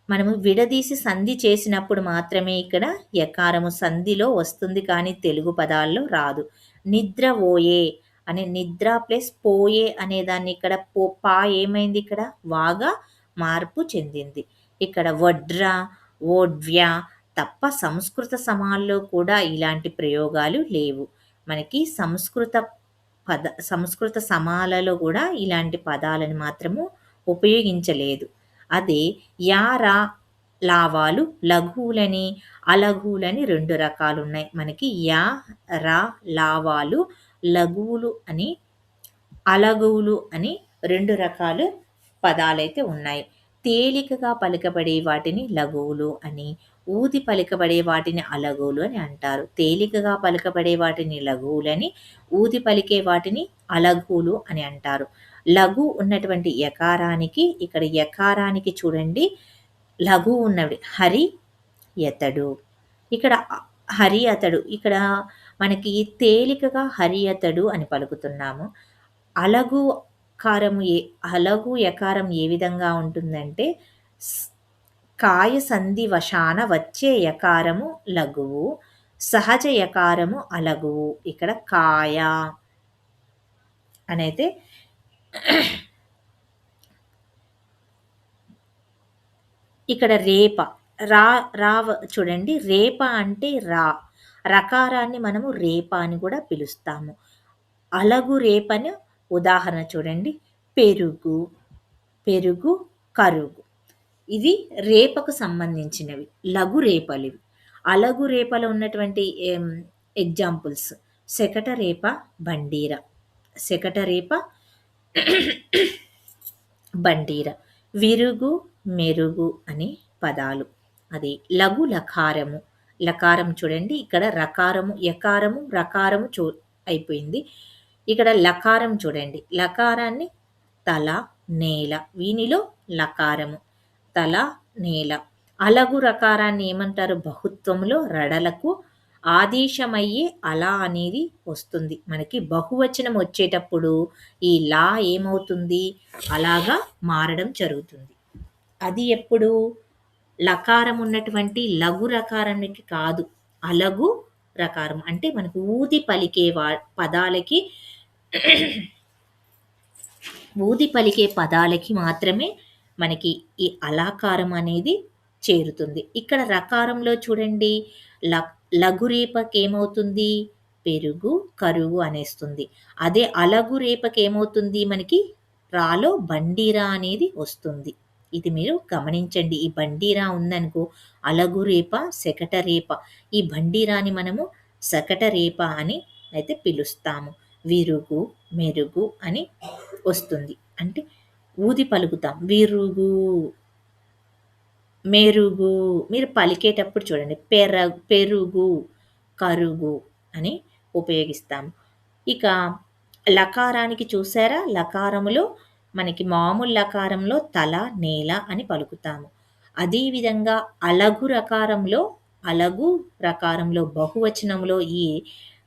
మనము విడదీసి సంధి చేసినప్పుడు మాత్రమే ఇక్కడ యకారము సంధిలో వస్తుంది కానీ తెలుగు పదాల్లో రాదు. నిద్రవోయే అనే నిద్ర ప్లస్ పోయే అనే దాన్ని ఇక్కడ పా ఏమైంది ఇక్కడ వాగా మార్పు చెందింది. ఇక్కడ వడ్ర, ఓడ్వ్య తప్ప సంస్కృత సమాల్లో కూడా ఇలాంటి ప్రయోగాలు లేవు. మనకి సంస్కృత సమాలలో కూడా ఇలాంటి పదాలను మాత్రము ఉపయోగించలేదు. అదే యా, రా, లావాలు లఘువులని, అలఘువులని 2 రకాలున్నాయి. మనకి యా, రా, లావాలు లఘువులు అని, అలఘువులు అని 2 రకాల పదాలైతే ఉన్నాయి. తేలికగా పలుకబడే వాటిని లఘువులు అని, ఊది పలుకబడే వాటిని అలఘువులు అని అంటారు. తేలికగా పలుకబడే వాటిని లఘువులని, ఊది పలికే వాటిని అలఘువులు అని అంటారు. లఘు ఉన్నటువంటి యకారానికి, ఇక్కడ యకారానికి చూడండి లఘు ఉన్నవి హరి, యతడు. ఇక్కడ హరి, అతడు. ఇక్కడ మనకి తేలికగా హరి, అతడు అని పలుకుతున్నాము. అలగు అలగు యకారం ఏ విధంగా ఉంటుందంటే కాయ సంధి వశాన వచ్చే యకారము లఘువు, సహజ యకారము అలఘువు. ఇక్కడ కాయ అనైతే ఇక్కడ రేప చూడండి రేప అంటే రకారాన్ని మనము రేప అని కూడా పిలుస్తాము. అలగు రేపను ఉదాహరణ చూడండి పెరుగు, పెరుగు, కరుగు. ఇవి రేపకు సంబంధించినవి లఘు రేపలు ఇవి. అలగు రేపలో ఉన్నటువంటి ఎగ్జాంపుల్స్ శకట రేప, బండీర. శకట రేప, బండీర. విరుగు, మెరుగు అని పదాలు. అది లఘు లకారము. లకారం చూడండి ఇక్కడ రకారము, యకారము, రకారము అయిపోయింది. ఇక్కడ లకారం చూడండి. లకారాన్ని తల, నేల. వీనిలో లకారము తల, నేల. అలగు రకారాన్ని ఏమంటారు? బహుత్వంలో రడలకు ఆదేశమయ్యే అలా అనేది వస్తుంది. మనకి బహువచనం వచ్చేటప్పుడు ఈ లా ఏమవుతుంది? అలాగా మారడం జరుగుతుంది. అది ఎప్పుడు? లకారం ఉన్నటువంటి లఘు రకారానికి కాదు, అలగు రకారం. అంటే మనకు ఊది పలికే పదాలకి ఊది పలికే పదాలకి మాత్రమే మనకి ఈ అలాకారం అనేది చేరుతుంది. ఇక్కడ రకారంలో చూడండి లఘు రేపకి ఏమవుతుంది? పెరుగు, కరువు అనేస్తుంది. అదే అలగు రేపకి ఏమవుతుంది? మనకి రాలో బండీరా అనేది వస్తుంది. ఇది మీరు గమనించండి. ఈ బండీరా ఉందనుకో అలగు రేప, శకట రేప. ఈ బండీరాని మనము శకట రేప అని అయితే పిలుస్తాము. విరుగు, మెరుగు అని వస్తుంది. అంటే ఊది పలుకుతాం. విరుగు, మెరుగు. మీరు పలికేటప్పుడు చూడండి పెరుగు, కరుగు అని ఉపయోగిస్తాము. ఇక లకారానికి చూసారా? లకారములో మనకి మామూలు లకారంలో తల, నేల అని పలుకుతాము. అదేవిధంగా అలగు రకారంలో బహువచనంలో ఈ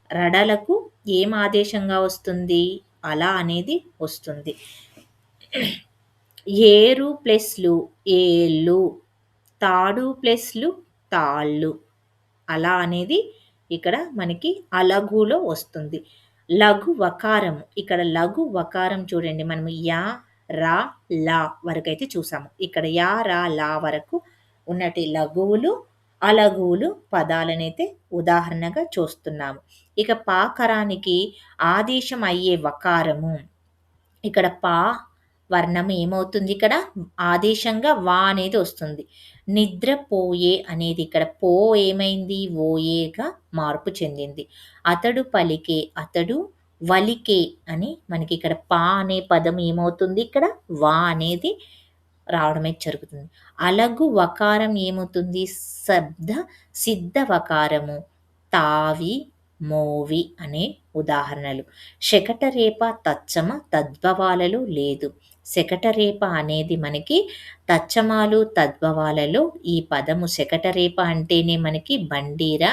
రడలకు ఏం ఆదేశంగా వస్తుంది? అలా అనేది వస్తుంది. ఏరు ప్లస్లు ఏళ్ళు, తాడు ప్లస్లు తాళ్ళు. అలా అనేది ఇక్కడ మనకి అలగులో వస్తుంది. లఘు వకారం. ఇక్కడ లఘు వకారం చూడండి. మనము యా, రా, లా వరకు అయితే చూసాము. ఇక్కడ యా, రా, లా వరకు ఉన్నటి లఘువులు, అలఘువులు పదాలనైతే ఉదాహరణగా చూస్తున్నాము. ఇక పాకరానికి ఆదేశం అయ్యే వకారము. ఇక్కడ పా వర్ణం ఏమవుతుంది? ఇక్కడ ఆదేశంగా వా అనేది వస్తుంది. నిద్రపోయే అనేది ఇక్కడ పో ఏమైంది? ఓయేగా మార్పు చెందింది. అతడు పలికే, అతడు వలికే అని మనకి ఇక్కడ పా అనే పదం ఏమవుతుంది? ఇక్కడ వా అనేది రావడమే జరుగుతుంది. అలగు వకారం ఏమవుతుంది? సిద్ధ వకారము తావి, మోవి అనే ఉదాహరణలు. శకటరేప తచ్చమ తద్భవాలలో లేదు. శకటరేప అనేది మనకి తచ్చమాలు, తద్భవాలలో ఈ పదము శకటరేప అంటేనే మనకి బండీర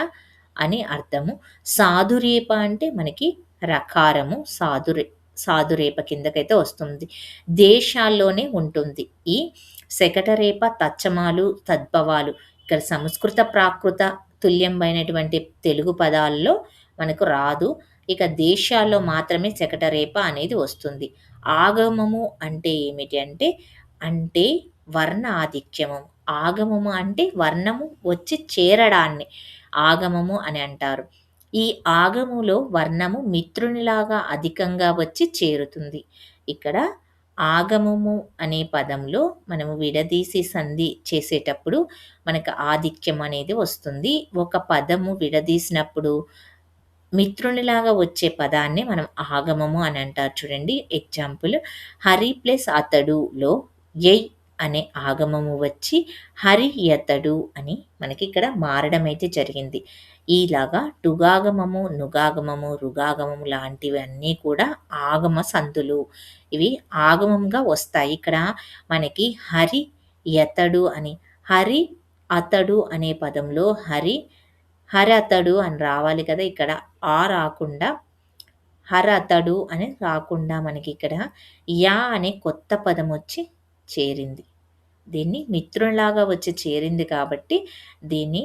అని అర్థము. సాధురేప అంటే మనకి రకారము. సాధురేప కిందకైతే వస్తుంది. దేశాల్లోనే ఉంటుంది. ఈ శకటరేప, తచ్చమాలు, తద్భవాలు ఇక్కడ సంస్కృత, ప్రాకృత తుల్యమైనటువంటి తెలుగు పదాల్లో మనకు రాదు. ఇక దేశాల్లో మాత్రమే శకటరేప అనేది వస్తుంది. ఆగమము అంటే ఏమిటి అంటే, అంటే వర్ణ ఆధిక్యము. ఆగమము అంటే వర్ణము వచ్చి చేరడాన్ని ఆగమము అని అంటారు. ఈ ఆగములో వర్ణము మిత్రునిలాగా అధికంగా వచ్చి చేరుతుంది. ఇక్కడ ఆగమము అనే పదంలో మనము విడదీసి సంధి చేసేటప్పుడు మనకు ఆధిక్యం అనేది వస్తుంది. ఒక పదము విడదీసినప్పుడు మిత్రునిలాగా వచ్చే పదాన్ని మనం ఆగమము అని అంటారు చూడండి. ఎగ్జాంపుల్ హరి ప్లస్ అతడులో యై అనే ఆగమము వచ్చి హరి యతడు అని మనకి ఇక్కడ మారడం అయితే జరిగింది. ఇలాగా టుగాగమము, నుగాగమము, రుగాగమము లాంటివన్నీ కూడా ఆగమ సందులు. ఇవి ఆగమంగా వస్తాయి. ఇక్కడ మనకి హరి యతడు అని, హరి అతడు అనే పదంలో హరతడు అని రావాలి కదా! ఇక్కడ రాకుండా హరతడు అని రాకుండా మనకిక్కడ యా అనే కొత్త పదం వచ్చి చేరింది. దీన్ని మిత్రునిలాగా వచ్చి చేరింది కాబట్టి దీన్ని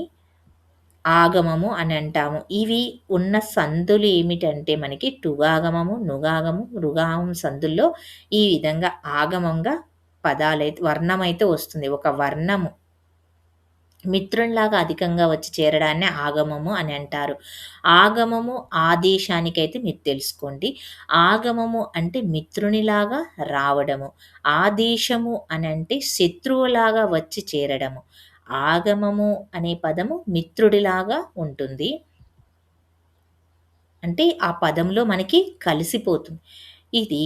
ఆగమము అని అంటాము. ఇవి ఉన్న సందులు ఏమిటంటే మనకి టుగాగమము, నుగాగము, రుగాగమం సందుల్లో ఈ విధంగా ఆగమంగా పదాలైతే వర్ణమైతే వస్తుంది. ఒక వర్ణము మిత్రునిలాగా అధికంగా వచ్చి చేరడాన్ని ఆగమము అని అంటారు. ఆగమము ఆదేశానికైతే మీరు తెలుసుకోండి. ఆగమము అంటే మిత్రునిలాగా రావడము. ఆదేశము అని అంటే శత్రువులాగా వచ్చి చేరడము. ఆగమము అనే పదము మిత్రుడిలాగా ఉంటుంది. అంటే ఆ పదంలో మనకి కలిసిపోతుంది. ఇది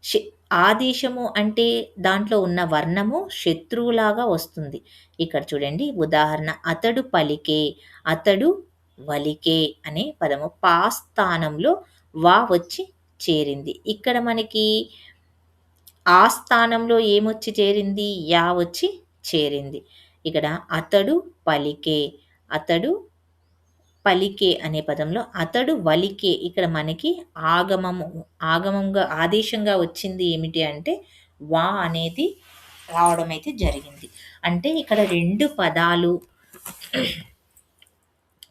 షె ఆదేశము అంటే దాంట్లో ఉన్న వర్ణము శత్రువులాగా వస్తుంది. ఇక్కడ చూడండి ఉదాహరణ అతడు పలికే, అతడు వలికే అనే పదము స్థానంలో వచ్చి చేరింది. ఇక్కడ మనకి ఆ స్థానంలో ఏమొచ్చి చేరింది? యా వచ్చి చేరింది. ఇక్కడ అతడు పలికే, అతడు పలికే అనే పదంలో అతడు వలికే ఇక్కడ మనకి ఆగమంగా ఆదేశంగా వచ్చింది ఏమిటి అంటే అనేది రావడం అయితే జరిగింది. అంటే ఇక్కడ 2 పదాలు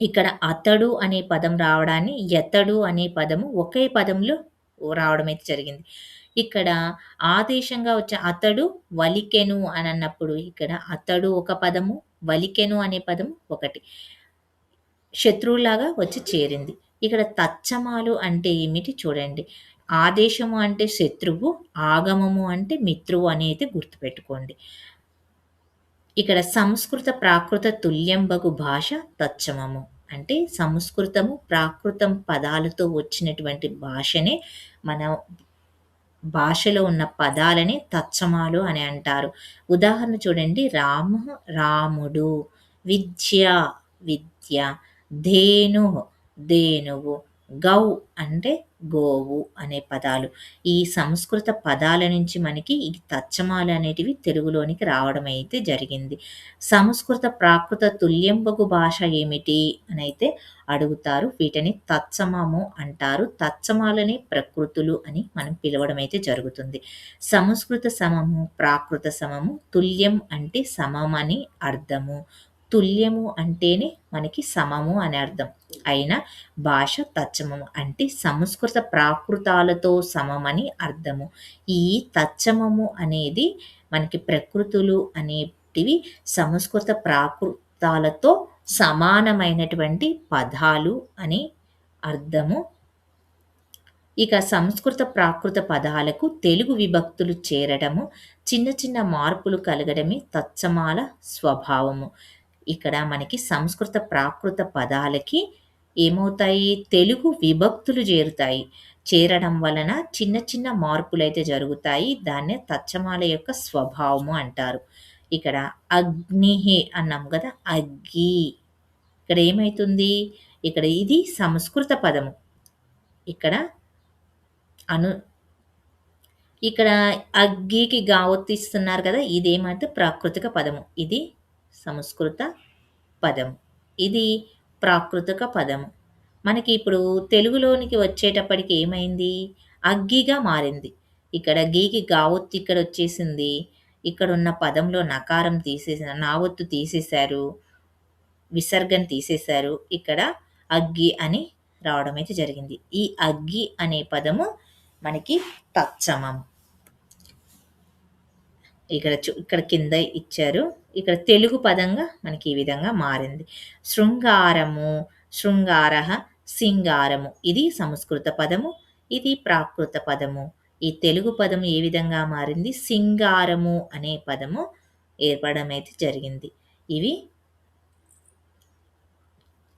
ఇక్కడ అతడు అనే పదం రావడాన్ని యతడు అనే పదము ఒకే పదంలో రావడం అయితే జరిగింది. ఇక్కడ ఆదేశంగా వచ్చే అతడు వలికెను అని అన్నప్పుడు ఇక్కడ అతడు ఒక పదము, వలికెను అనే పదము ఒకటి. శత్రువులాగా వచ్చి చేరింది. ఇక్కడ తచ్చమాలు అంటే ఏమిటి చూడండి. ఆదేశము అంటే శత్రువు, ఆగమము అంటే మిత్రువు అనేది గుర్తుపెట్టుకోండి. ఇక్కడ సంస్కృత ప్రాకృత తుల్యంబగు భాష తచ్చమము. అంటే సంస్కృతము, ప్రాకృతం పదాలతో వచ్చినటువంటి భాషనే మన భాషలో ఉన్న పదాలని తచ్చమాలు అని అంటారు. ఉదాహరణ చూడండి రాముడు, విద్య విద్య, ధేనువు, గౌ అంటే గోవు అనే పదాలు. ఈ సంస్కృత పదాల నుంచి మనకి ఈ తచ్చమాలు అనేటివి తెలుగులోనికి రావడం అయితే జరిగింది. సంస్కృత ప్రాకృత తుల్యంబగు భాష ఏమిటి అని అయితే అడుగుతారు. వీటిని తత్సమము అంటారు. తత్సమాలని ప్రకృతులు అని మనం పిలవడం అయితే జరుగుతుంది. సంస్కృత సమము, ప్రాకృత సమము, తుల్యం అంటే సమమని అర్థము. తుల్యము అంటేనే మనకి సమము అని అర్థం. అయినా భాష తచ్చమము అంటే సంస్కృత ప్రాకృతాలతో సమమని అర్థము. ఈ తచ్చమము అనేది మనకి ప్రకృతులు అనేటివి సంస్కృత ప్రాకృతాలతో సమానమైనటువంటి పదాలు అని అర్థము. ఇక సంస్కృత ప్రాకృత పదాలకు తెలుగు విభక్తులు చేరడము, చిన్న చిన్న మార్పులు కలగడమే తచ్చమాల స్వభావము. ఇక్కడ మనకి సంస్కృత ప్రాకృత పదాలకి ఏమవుతాయి? తెలుగు విభక్తులు చేరుతాయి. చేరడం వలన చిన్న చిన్న మార్పులైతే జరుగుతాయి. దాన్నే తచ్చమాల యొక్క స్వభావము అంటారు. ఇక్కడ అగ్నిహి అన్నాం కదా! అగ్గి. ఇక్కడ ఏమైతుంది? ఇక్కడ ఇది సంస్కృత పదము. ఇక్కడ అగ్గికి గావొత్తిస్తున్నారు కదా! ఇదేమైతే ప్రాకృతిక పదము. ఇది సంస్కృత పదం. ఇది ప్రాకృతిక పదము. మనకి ఇప్పుడు తెలుగులోనికి వచ్చేటప్పటికి ఏమైంది? అగ్గిగా మారింది. ఇక్కడ గీకి గావొత్తు ఇక్కడొచ్చేసింది. ఇక్కడున్న పదంలో నకారం నావొత్తు తీసేశారు. విసర్గని తీసేశారు. ఇక్కడ అగ్గి అని రావడమైతే జరిగింది. ఈ అగ్గి అనే పదము మనకి తత్సమం. ఇక్కడ కింద ఇచ్చారు. ఇక్కడ తెలుగు పదంగా మనకి ఈ విధంగా మారింది. శృంగారము, శృంగారః, సింగారము. ఇది సంస్కృత పదము. ఇది ప్రాకృత పదము. ఈ తెలుగు పదం ఏ విధంగా మారింది? సింగారము అనే పదము ఏర్పడమైతే జరిగింది. ఇవి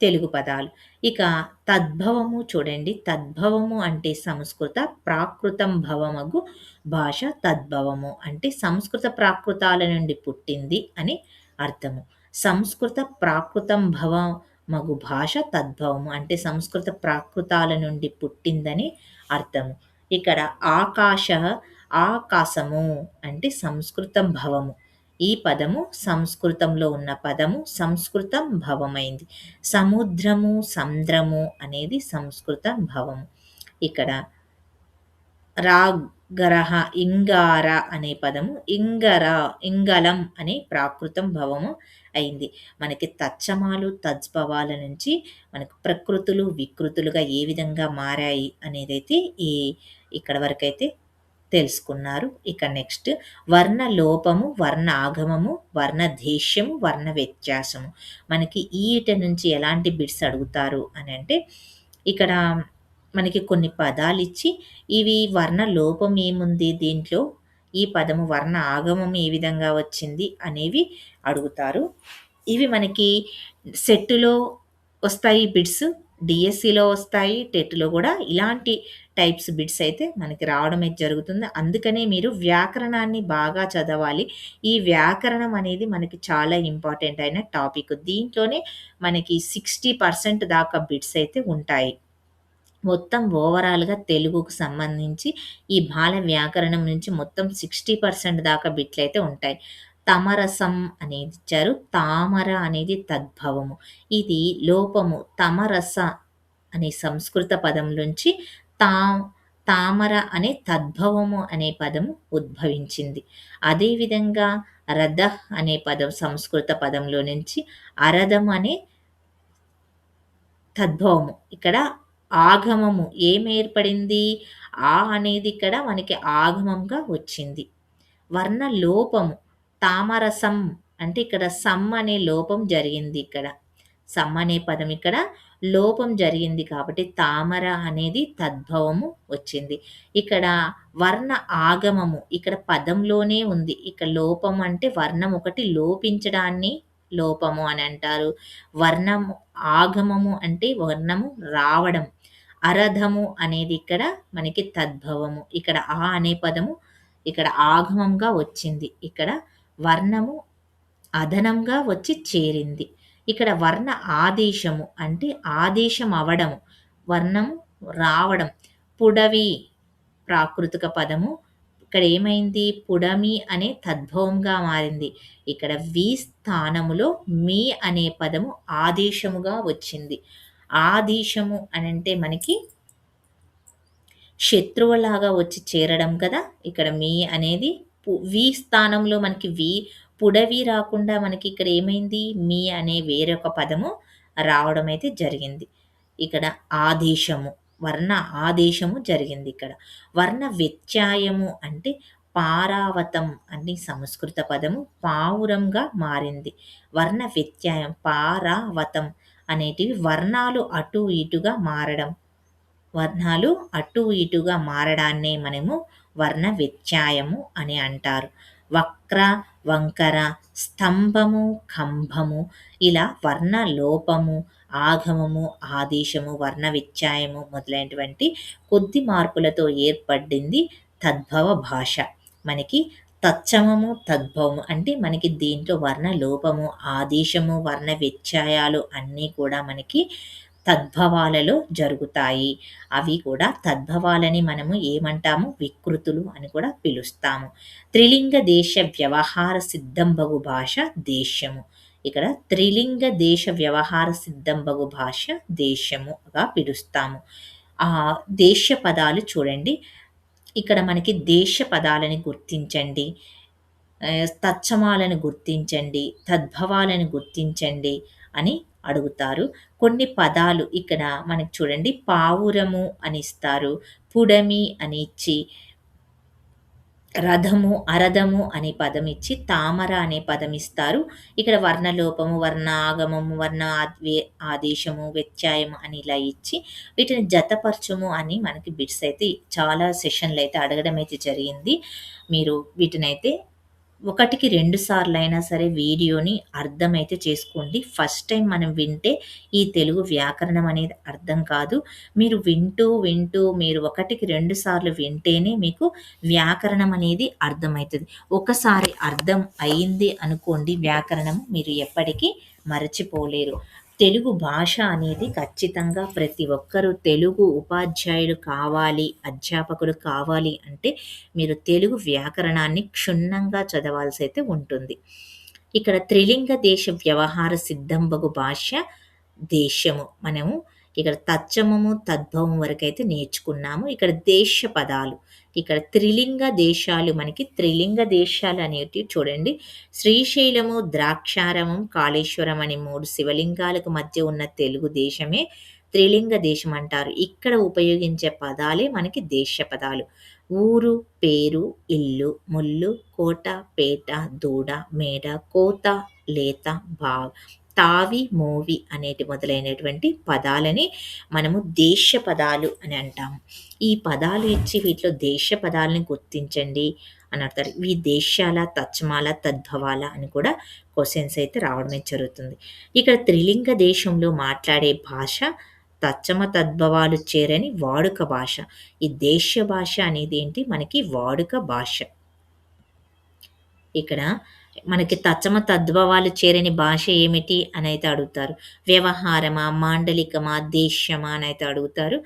తెలుగు పదాలు. ఇక తద్భవము చూడండి. తద్భవము అంటే సంస్కృత ప్రాకృతం భవమగు భాష తద్భవము. అంటే సంస్కృత ప్రాకృతాల నుండి పుట్టింది అని అర్థము. సంస్కృత ప్రాకృతం భవమగు భాష తద్భవము. అంటే సంస్కృత ప్రాకృతాల నుండి పుట్టిందని అర్థము. ఇక్కడ ఆకాశః, ఆకాశము అంటే సంస్కృతం భవము. ఈ పదము సంస్కృతంలో ఉన్న పదము సంస్కృతం భవమైంది. సముద్రము, సంద్రము అనేది సంస్కృత భవము. ఇక్కడ రాగరహ, ఇంగార అనే పదము ఇంగలం అనే ప్రాకృతం భవము అయింది. మనకి తత్సమాలు, తద్భవాల నుంచి మనకు ప్రకృతులు, వికృతులుగా ఏ విధంగా మారాయి అనేదైతే ఇక్కడ వరకైతే తెలుసుకున్నారు. ఇక నెక్స్ట్ వర్ణ లోపము, వర్ణ ఆగమము, వర్ణ దేశ్యము, వర్ణ వ్యత్యాసము. మనకి ఈట నుంచి ఎలాంటి బిట్స్ అడుగుతారు అని అంటే ఇక్కడ మనకి కొన్ని పదాలిచ్చి ఇవి వర్ణ లోపం ఏముంది దీంట్లో, ఈ పదము వర్ణ ఆగమం ఏ విధంగా వచ్చింది అనేవి అడుగుతారు. ఇవి మనకి సెట్టులో వస్తాయి బిట్స్. డీఎస్సీలో వస్తాయి. టెట్‌లో గూడా ఇలాంటి టైప్స్ బిట్స్ అయితే మనకి రావడం అయితే జరుగుతుంది. అందుకనే మీరు వ్యాకరణాన్ని బాగా చదవాలి. ఈ వ్యాకరణం అనేది మనకి చాలా ఇంపార్టెంట్ అయిన టాపిక్. దీంట్లోనే మనకి 60% దాకా బిట్స్ అయితే ఉంటాయి. మొత్తం ఓవరాల్‌గా తెలుగుకు సంబంధించి ఈ బాల వ్యాకరణం నుంచి మొత్తం 60% దాకా బిట్లయితే ఉంటాయి. తమరసం అనేది ఇచ్చారు. తామర అనేది తద్భవము. ఇది లోపము తమరస అనే సంస్కృత పదం నుంచి తా తామర అనే తద్భవము అనే పదము ఉద్భవించింది. అదేవిధంగా రథః అనే పదం సంస్కృత పదంలో నుంచి అరథం అనే తద్భవము. ఇక్కడ ఆగమము ఏమేర్పడింది? అనేది ఇక్కడ మనకి ఆగమంగా వచ్చింది. వర్ణ లోపము తామరసం అంటే ఇక్కడ సమ్ అనే లోపం జరిగింది ఇక్కడ. సమ్ అనే పదం ఇక్కడ లోపం జరిగింది కాబట్టి తామర అనేది తద్భవము వచ్చింది. ఇక్కడ వర్ణ ఆగమము ఇక్కడ పదంలోనే ఉంది. ఇక్కడ లోపం అంటే వర్ణం ఒకటి లోపించడాన్ని లోపము అని అంటారు. వర్ణము ఆగమము అంటే వర్ణము రావడం. అరధము అనేది ఇక్కడ మనకి తద్భవము. ఇక్కడ అనే పదము ఇక్కడ ఆగమంగా వచ్చింది. ఇక్కడ వర్ణము అదనంగా వచ్చి చేరింది. ఇక్కడ వర్ణ ఆదేశము అంటే ఆదేశం అవ్వడము. వర్ణము రావడం. పుడవి ప్రాకృతిక పదము. ఇక్కడ ఏమైంది? పుడమి అనే తద్భవంగా మారింది. ఇక్కడ వి స్థానములో మీ అనే పదము ఆదేశముగా వచ్చింది. ఆదేశము అనంటే మనకి శత్రువులాగా వచ్చి చేరడం కదా! ఇక్కడ మీ అనేది వి స్థానంలో మనకి పుడవి రాకుండా మనకి ఇక్కడ ఏమైంది? మీ అనే వేరొక పదము రావడం అయితే జరిగింది. ఇక్కడ ఆదేశము, వర్ణ ఆదేశము జరిగింది ఇక్కడ. వర్ణ వ్యత్యాయము అంటే పారావతం అని సంస్కృత పదము పావురంగా మారింది. వర్ణ వ్యత్యాయం పారావతం అనేటివి వర్ణాలు అటు ఇటుగా మారడం. వర్ణాలు అటు ఇటుగా మారడాన్నే మనము వర్ణ వ్యత్యాయము అని అంటారు. వక్ర, వంకర, స్తంభము, కంభము ఇలా వర్ణ లోపము, ఆగమము, ఆదేశము, వర్ణ వ్యత్యాయము మొదలైనటువంటి కొద్ది మార్పులతో ఏర్పడింది తద్భవ భాష. మనకి తత్సమము, తద్భవము అంటే మనకి దీంట్లో వర్ణ లోపము, ఆదేశము, వర్ణ వ్యత్యాయాలు అన్నీ కూడా మనకి తద్భవాలలో జరుగుతాయి. అవి కూడా తద్భవాలని మనము ఏమంటాము? వికృతులు అని కూడా పిలుస్తాము. త్రిలింగ దేశ వ్యవహార సిద్ధంబగు భాష దేశ్యము. ఇక్కడ త్రిలింగ దేశ వ్యవహార సిద్ధంబగు భాష దేశముగా పిలుస్తాము. ఆ దేశ పదాలు చూడండి. ఇక్కడ మనకి దేశ పదాలని గుర్తించండి. తత్సమాలను గుర్తించండి, తద్భవాలను గుర్తించండి అని అడుగుతారు. కొన్ని పదాలు ఇక్కడ మనకి చూడండి, పావురము అని ఇస్తారు. పుడమి అని ఇచ్చి, రథము, అరథము అనే పదం ఇచ్చి, తామర అనే పదం ఇస్తారు. ఇక్కడ వర్ణలోపము, వర్ణ ఆగమము, వర్ణ ఆదేశము, వ్యత్యాయము అని ఇలా ఇచ్చి వీటిని జతపరచము అని మనకి బిట్స్ అయితే చాలా సెషన్‌లో అయితే అడగడం అయితే జరిగింది. మీరు వీటినైతే ఒకటికి 2 సార్లయినా సరే వీడియోని అర్థమైతే చేసుకోండి. ఫస్ట్ టైమ్ మనం వింటే ఈ తెలుగు వ్యాకరణం అనేది అర్థం కాదు. మీరు వింటూ మీరు ఒకటికి 2 సార్లు వింటేనే మీకు వ్యాకరణం అనేది అర్థమైతది. ఒకసారి అర్థం అయింది అనుకోండి వ్యాకరణం, మీరు ఎప్పటికీ మరచిపోలేరు. తెలుగు భాష అనేది ఖచ్చితంగా ప్రతి ఒక్కరూ తెలుగు ఉపాధ్యాయులు కావాలి, అధ్యాపకులు కావాలి అంటే మీరు తెలుగు వ్యాకరణాన్ని క్షుణ్ణంగా చదవాల్సయితే ఉంటుంది. ఇక్కడ త్రిలింగ దేశ వ్యవహార సిద్ధంబగు భాష దేశము. మనము ఇక్కడ తత్సమము, తద్భవం వరకైతే నేర్చుకున్నాము. ఇక్కడ దేశ పదాలు. ఇక్కడ త్రిలింగ దేశాలు, మనకి త్రిలింగ దేశాలు అనేటివి చూడండి. శ్రీశైలము, ద్రాక్షారామం, కాళేశ్వరం అని 3 శివలింగాలకు మధ్య ఉన్న తెలుగు దేశమే త్రిలింగ దేశం అంటారు. ఇక్కడ ఉపయోగించే పదాలే మనకి దేశ పదాలు. ఊరు, పేరు, ఇల్లు, ముల్లు, కోట, పేట, దూడ, మేడ, కోత, లేత, తావి, మోవి అనేటి మొదలైనటువంటి పదాలని మనము దేశ పదాలు అని అంటాము. ఈ పదాలు ఇచ్చి వీటిలో దేశ పదాలని గుర్తించండి అని అంటారు. ఈ దేశాల, తత్సమాల, తద్భవాల అని కూడా క్వెషన్స్ అయితే రావడమే జరుగుతుంది. ఇక్కడ త్రిలింగ దేశంలో మాట్లాడే భాష తత్సమ తద్భవాలు చేరని వాడుక భాష. ఈ దేశ భాష అనేది ఏంటి, మనకి వాడుక భాష. ఇక్కడ మనకి తత్సమ తద్భవాలు చేరని భాష ఏమిటి అని అయితే అడుగుతారు. వ్యవహారమా, మాండలికమా, దేశ్యమా అని అయితే అడుగుతారు.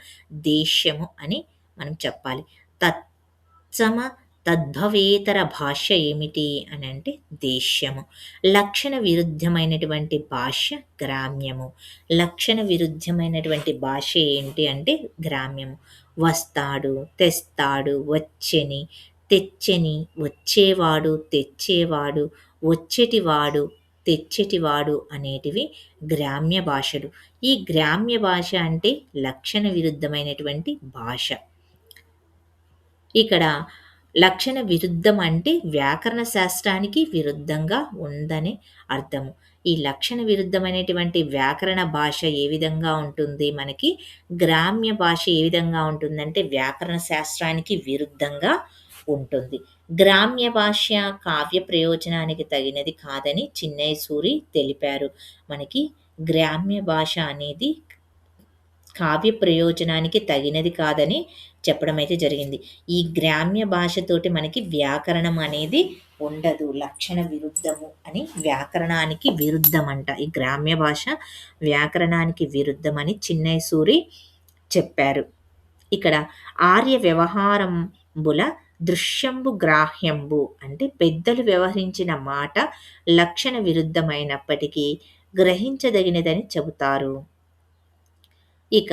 దేశ్యము అని మనం చెప్పాలి. తత్సమ తద్భవేతర భాష ఏమిటి అని అంటే దేశ్యము. లక్షణ విరుద్ధమైనటువంటి భాష గ్రామ్యము. లక్షణ విరుద్ధమైనటువంటి భాష ఏంటి అంటే గ్రామ్యము. వస్తాడు, తెస్తాడు, వచ్చెని, తెచ్చెని, వచ్చేవాడు, తెచ్చేవాడు, వచ్చెటివాడు, తెచ్చెటివాడు అనేటివి గ్రామ్య భాషలు. ఈ గ్రామ్య భాష అంటే లక్షణ విరుద్ధమైనటువంటి భాష. ఇక్కడ లక్షణ విరుద్ధం అంటే వ్యాకరణ శాస్త్రానికి విరుద్ధంగా ఉందని అర్థము. ఈ లక్షణ విరుద్ధమైనటువంటి వ్యాకరణ భాష ఏ విధంగా ఉంటుంది, మనకి గ్రామ్య భాష ఏ విధంగా ఉంటుందంటే వ్యాకరణ శాస్త్రానికి విరుద్ధంగా ఉంటుంది. గ్రామ్య భాష కావ్య ప్రయోజనానికి తగినది కాదని చిన్నయ సూరి తెలిపారు. మనకి గ్రామ్య భాష అనేది కావ్య ప్రయోజనానికి తగినది కాదని చెప్పడం అయితే జరిగింది. ఈ గ్రామ్య భాషతోటి మనకి వ్యాకరణం అనేది ఉండదు. లక్షణ విరుద్ధము అని వ్యాకరణానికి విరుద్ధమంట. ఈ గ్రామ్య భాష వ్యాకరణానికి విరుద్ధమని చిన్నయ సూరి చెప్పారు. ఇక్కడ ఆర్య వ్యవహారంబుల దృశ్యంబు గ్రాహ్యంబు అంటే పెద్దలు వ్యవహరించిన మాట లక్షణ విరుద్ధమైనప్పటికీ గ్రహించదగినదని చెబుతారు. ఇక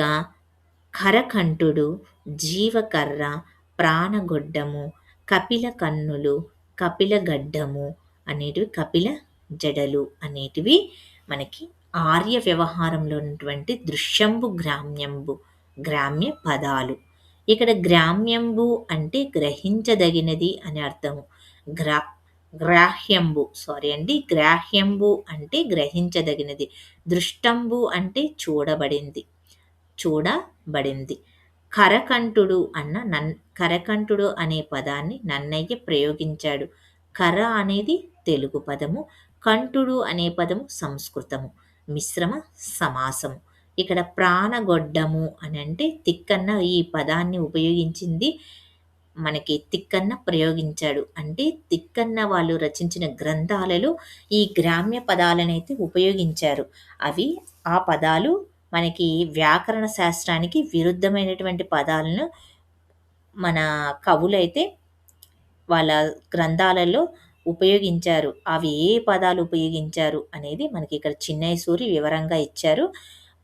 ఖరకంఠుడు, జీవకర్ర, ప్రాణగొడ్డము, కపిల కన్నులు, కపిల గడ్డము అనేటివి, కపిల జడలు అనేటివి మనకి ఆర్య వ్యవహారంలో ఉన్నటువంటి దృశ్యంబు గ్రామ్యంబు గ్రామ్య పదాలు. ఇక్కడ గ్రామ్యంబు అంటే గ్రహించదగినది అని అర్థము. గ్రాహ్యంబు అంటే గ్రహించదగినది. దృష్టంబు అంటే చూడబడింది. కరకంఠుడు అనే పదాన్ని నన్నయ్య ప్రయోగించాడు. కర అనేది తెలుగు పదము, కంఠుడు అనే పదము సంస్కృతము, మిశ్రమ సమాసము. ఇక్కడ ప్రాణగొడ్డము అని అంటే తిక్కన్న ఈ పదాన్ని ఉపయోగించింది మనకి తిక్కన్న ప్రయోగించాడు. అంటే తిక్కన్న వాళ్ళు రచించిన గ్రంథాలలో ఈ గ్రామ్య పదాలనైతే ఉపయోగించారు. ఆ పదాలు మనకి వ్యాకరణ శాస్త్రానికి విరుద్ధమైనటువంటి పదాలను మన కవులైతే వాళ్ళ గ్రంథాలలో ఉపయోగించారు, అవి ఏ పదాలు ఉపయోగించారు అనేది మనకి ఇక్కడ చిన్నయ సూరి వివరంగా ఇచ్చారు.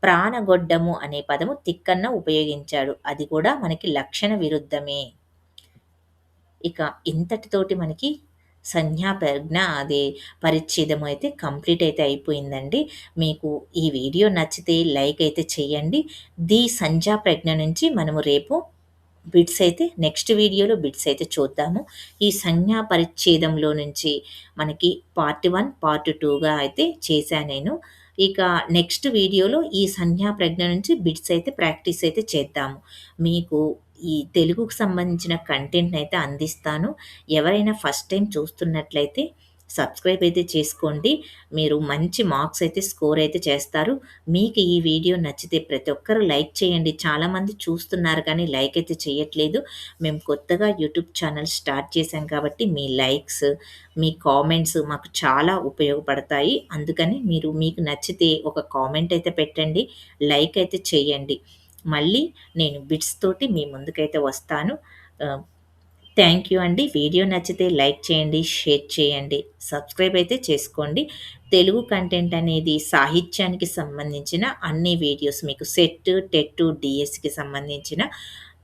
ప్రాణగొడ్డము అనే పదము తిక్కన్న ఉపయోగించాడు. అది కూడా మనకి లక్షణ విరుద్ధమే. ఇక ఇంతటితోటి మనకి సంజ్ఞా ప్రజ్ఞ అదే పరిచ్ఛేదం అయితే కంప్లీట్ అయితే అయిపోయిందండి. మీకు ఈ వీడియో నచ్చితే లైక్ అయితే చేయండి. ది సంజ్ఞా ప్రజ్ఞ నుంచి మనము రేపు బిట్స్ అయితే నెక్స్ట్ వీడియోలో బిట్స్ అయితే చూద్దాము. ఈ సంజ్ఞా పరిచ్ఛేదంలో నుంచి మనకి పార్ట్ 1, పార్ట్ 2గా అయితే చేశా నేను. ఇక నెక్స్ట్ వీడియోలో ఈ సంజ్ఞా ప్రజ్ఞ నుంచి బిట్స్ అయితే ప్రాక్టీస్ అయితే చేద్దాము. మీకు ఈ తెలుగుకు సంబంధించిన కంటెంట్‌నయితే అందిస్తాను. ఎవరైనా ఫస్ట్ టైమ్ చూస్తున్నట్లయితే సబ్స్క్రైబ్ అయితే చేసుకోండి. మీరు మంచి మార్క్స్ అయితే స్కోర్ అయితే చేస్తారు. మీకు ఈ వీడియో నచ్చితే ప్రతి ఒక్కరు లైక్ చేయండి. చాలామంది చూస్తున్నారు కానీ లైక్ అయితే చేయట్లేదు. మేము కొత్తగా యూట్యూబ్ ఛానల్ స్టార్ట్ చేశాం కాబట్టి మీ లైక్స్, మీ కామెంట్స్ మాకు చాలా ఉపయోగపడతాయి. అందుకని మీరు మీకు నచ్చితే ఒక కామెంట్ అయితే పెట్టండి. లైక్ అయితే చేయండి. మళ్ళీ నేను బిట్స్ తోటి మీ ముందుకైతే వస్తాను. ఆహ్, థ్యాంక్ యూ అండి. వీడియో నచ్చితే లైక్ చేయండి, షేర్ చేయండి, సబ్స్క్రైబ్ అయితే చేసుకోండి. తెలుగు కంటెంట్ అనేది సాహిత్యానికి సంబంధించిన అన్ని వీడియోస్ మీకు సెట్, టెట్, డీఎస్‌కి సంబంధించిన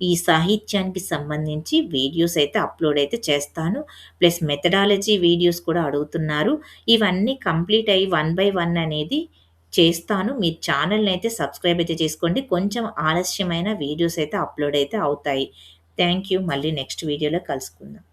ఈ సాహిత్యానికి సంబంధించి వీడియోస్ అయితే అప్‌లోడ్ అయితే చేస్తాను. ప్లస్ మెథడాలజీ వీడియోస్ కూడా అడుగుతున్నారు. ఇవన్నీ కంప్లీట్ అయ్యి వన్ బై వన్ అనేది చేస్తాను. మీరు ఛానెల్‌నయితే సబ్స్క్రైబ్ అయితే చేసుకోండి. కొంచెం ఆలస్యమైన వీడియోస్ అయితే అప్‌లోడ్ అయితే అవుతాయి. Thank you. మళ్ళీ నెక్స్ట్ వీడియోలో కలుసుకుందాం.